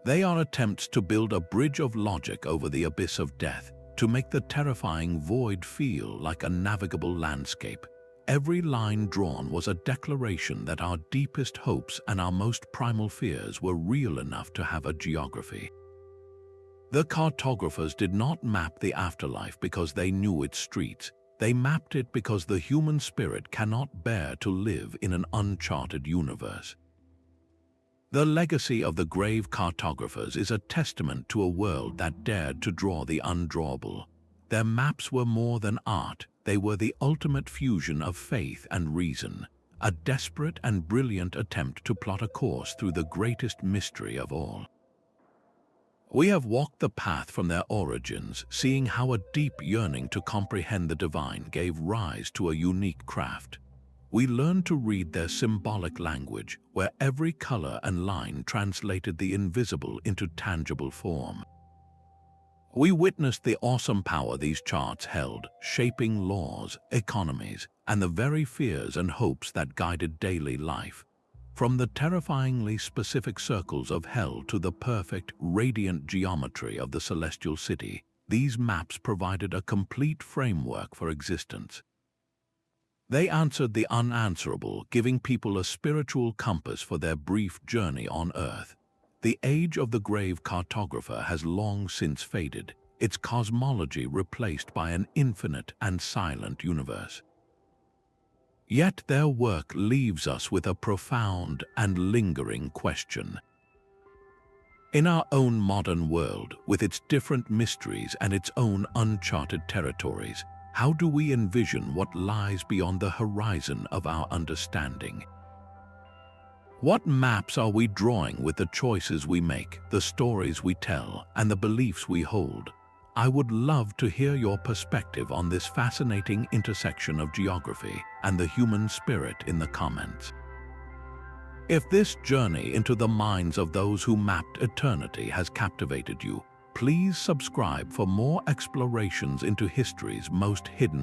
Speaker 1: They are attempts to build a bridge of logic over the abyss of death, to make the terrifying void feel like a navigable landscape. Every line drawn was a declaration that our deepest hopes and our most primal fears were real enough to have a geography. The cartographers did not map the afterlife because they knew its streets. They mapped it because the human spirit cannot bear to live in an uncharted universe. The legacy of the grave cartographers is a testament to a world that dared to draw the undrawable. Their maps were more than art, they were the ultimate fusion of faith and reason, a desperate and brilliant attempt to plot a course through the greatest mystery of all. We have walked the path from their origins, seeing how a deep yearning to comprehend the divine gave rise to a unique craft. We learned to read their symbolic language, where every color and line translated the invisible into tangible form. We witnessed the awesome power these charts held, shaping laws, economies, and the very fears and hopes that guided daily life. From the terrifyingly specific circles of hell to the perfect, radiant geometry of the celestial city, these maps provided a complete framework for existence. They answered the unanswerable, giving people a spiritual compass for their brief journey on Earth. The age of the grave cartographer has long since faded, its cosmology replaced by an infinite and silent universe. Yet their work leaves us with a profound and lingering question. In our own modern world, with its different mysteries and its own uncharted territories, how do we envision what lies beyond the horizon of our understanding? What maps are we drawing with the choices we make, the stories we tell, and the beliefs we hold? I would love to hear your perspective on this fascinating intersection of geography and the human spirit in the comments. If this journey into the minds of those who mapped eternity has captivated you, please subscribe for more explorations into history's most hidden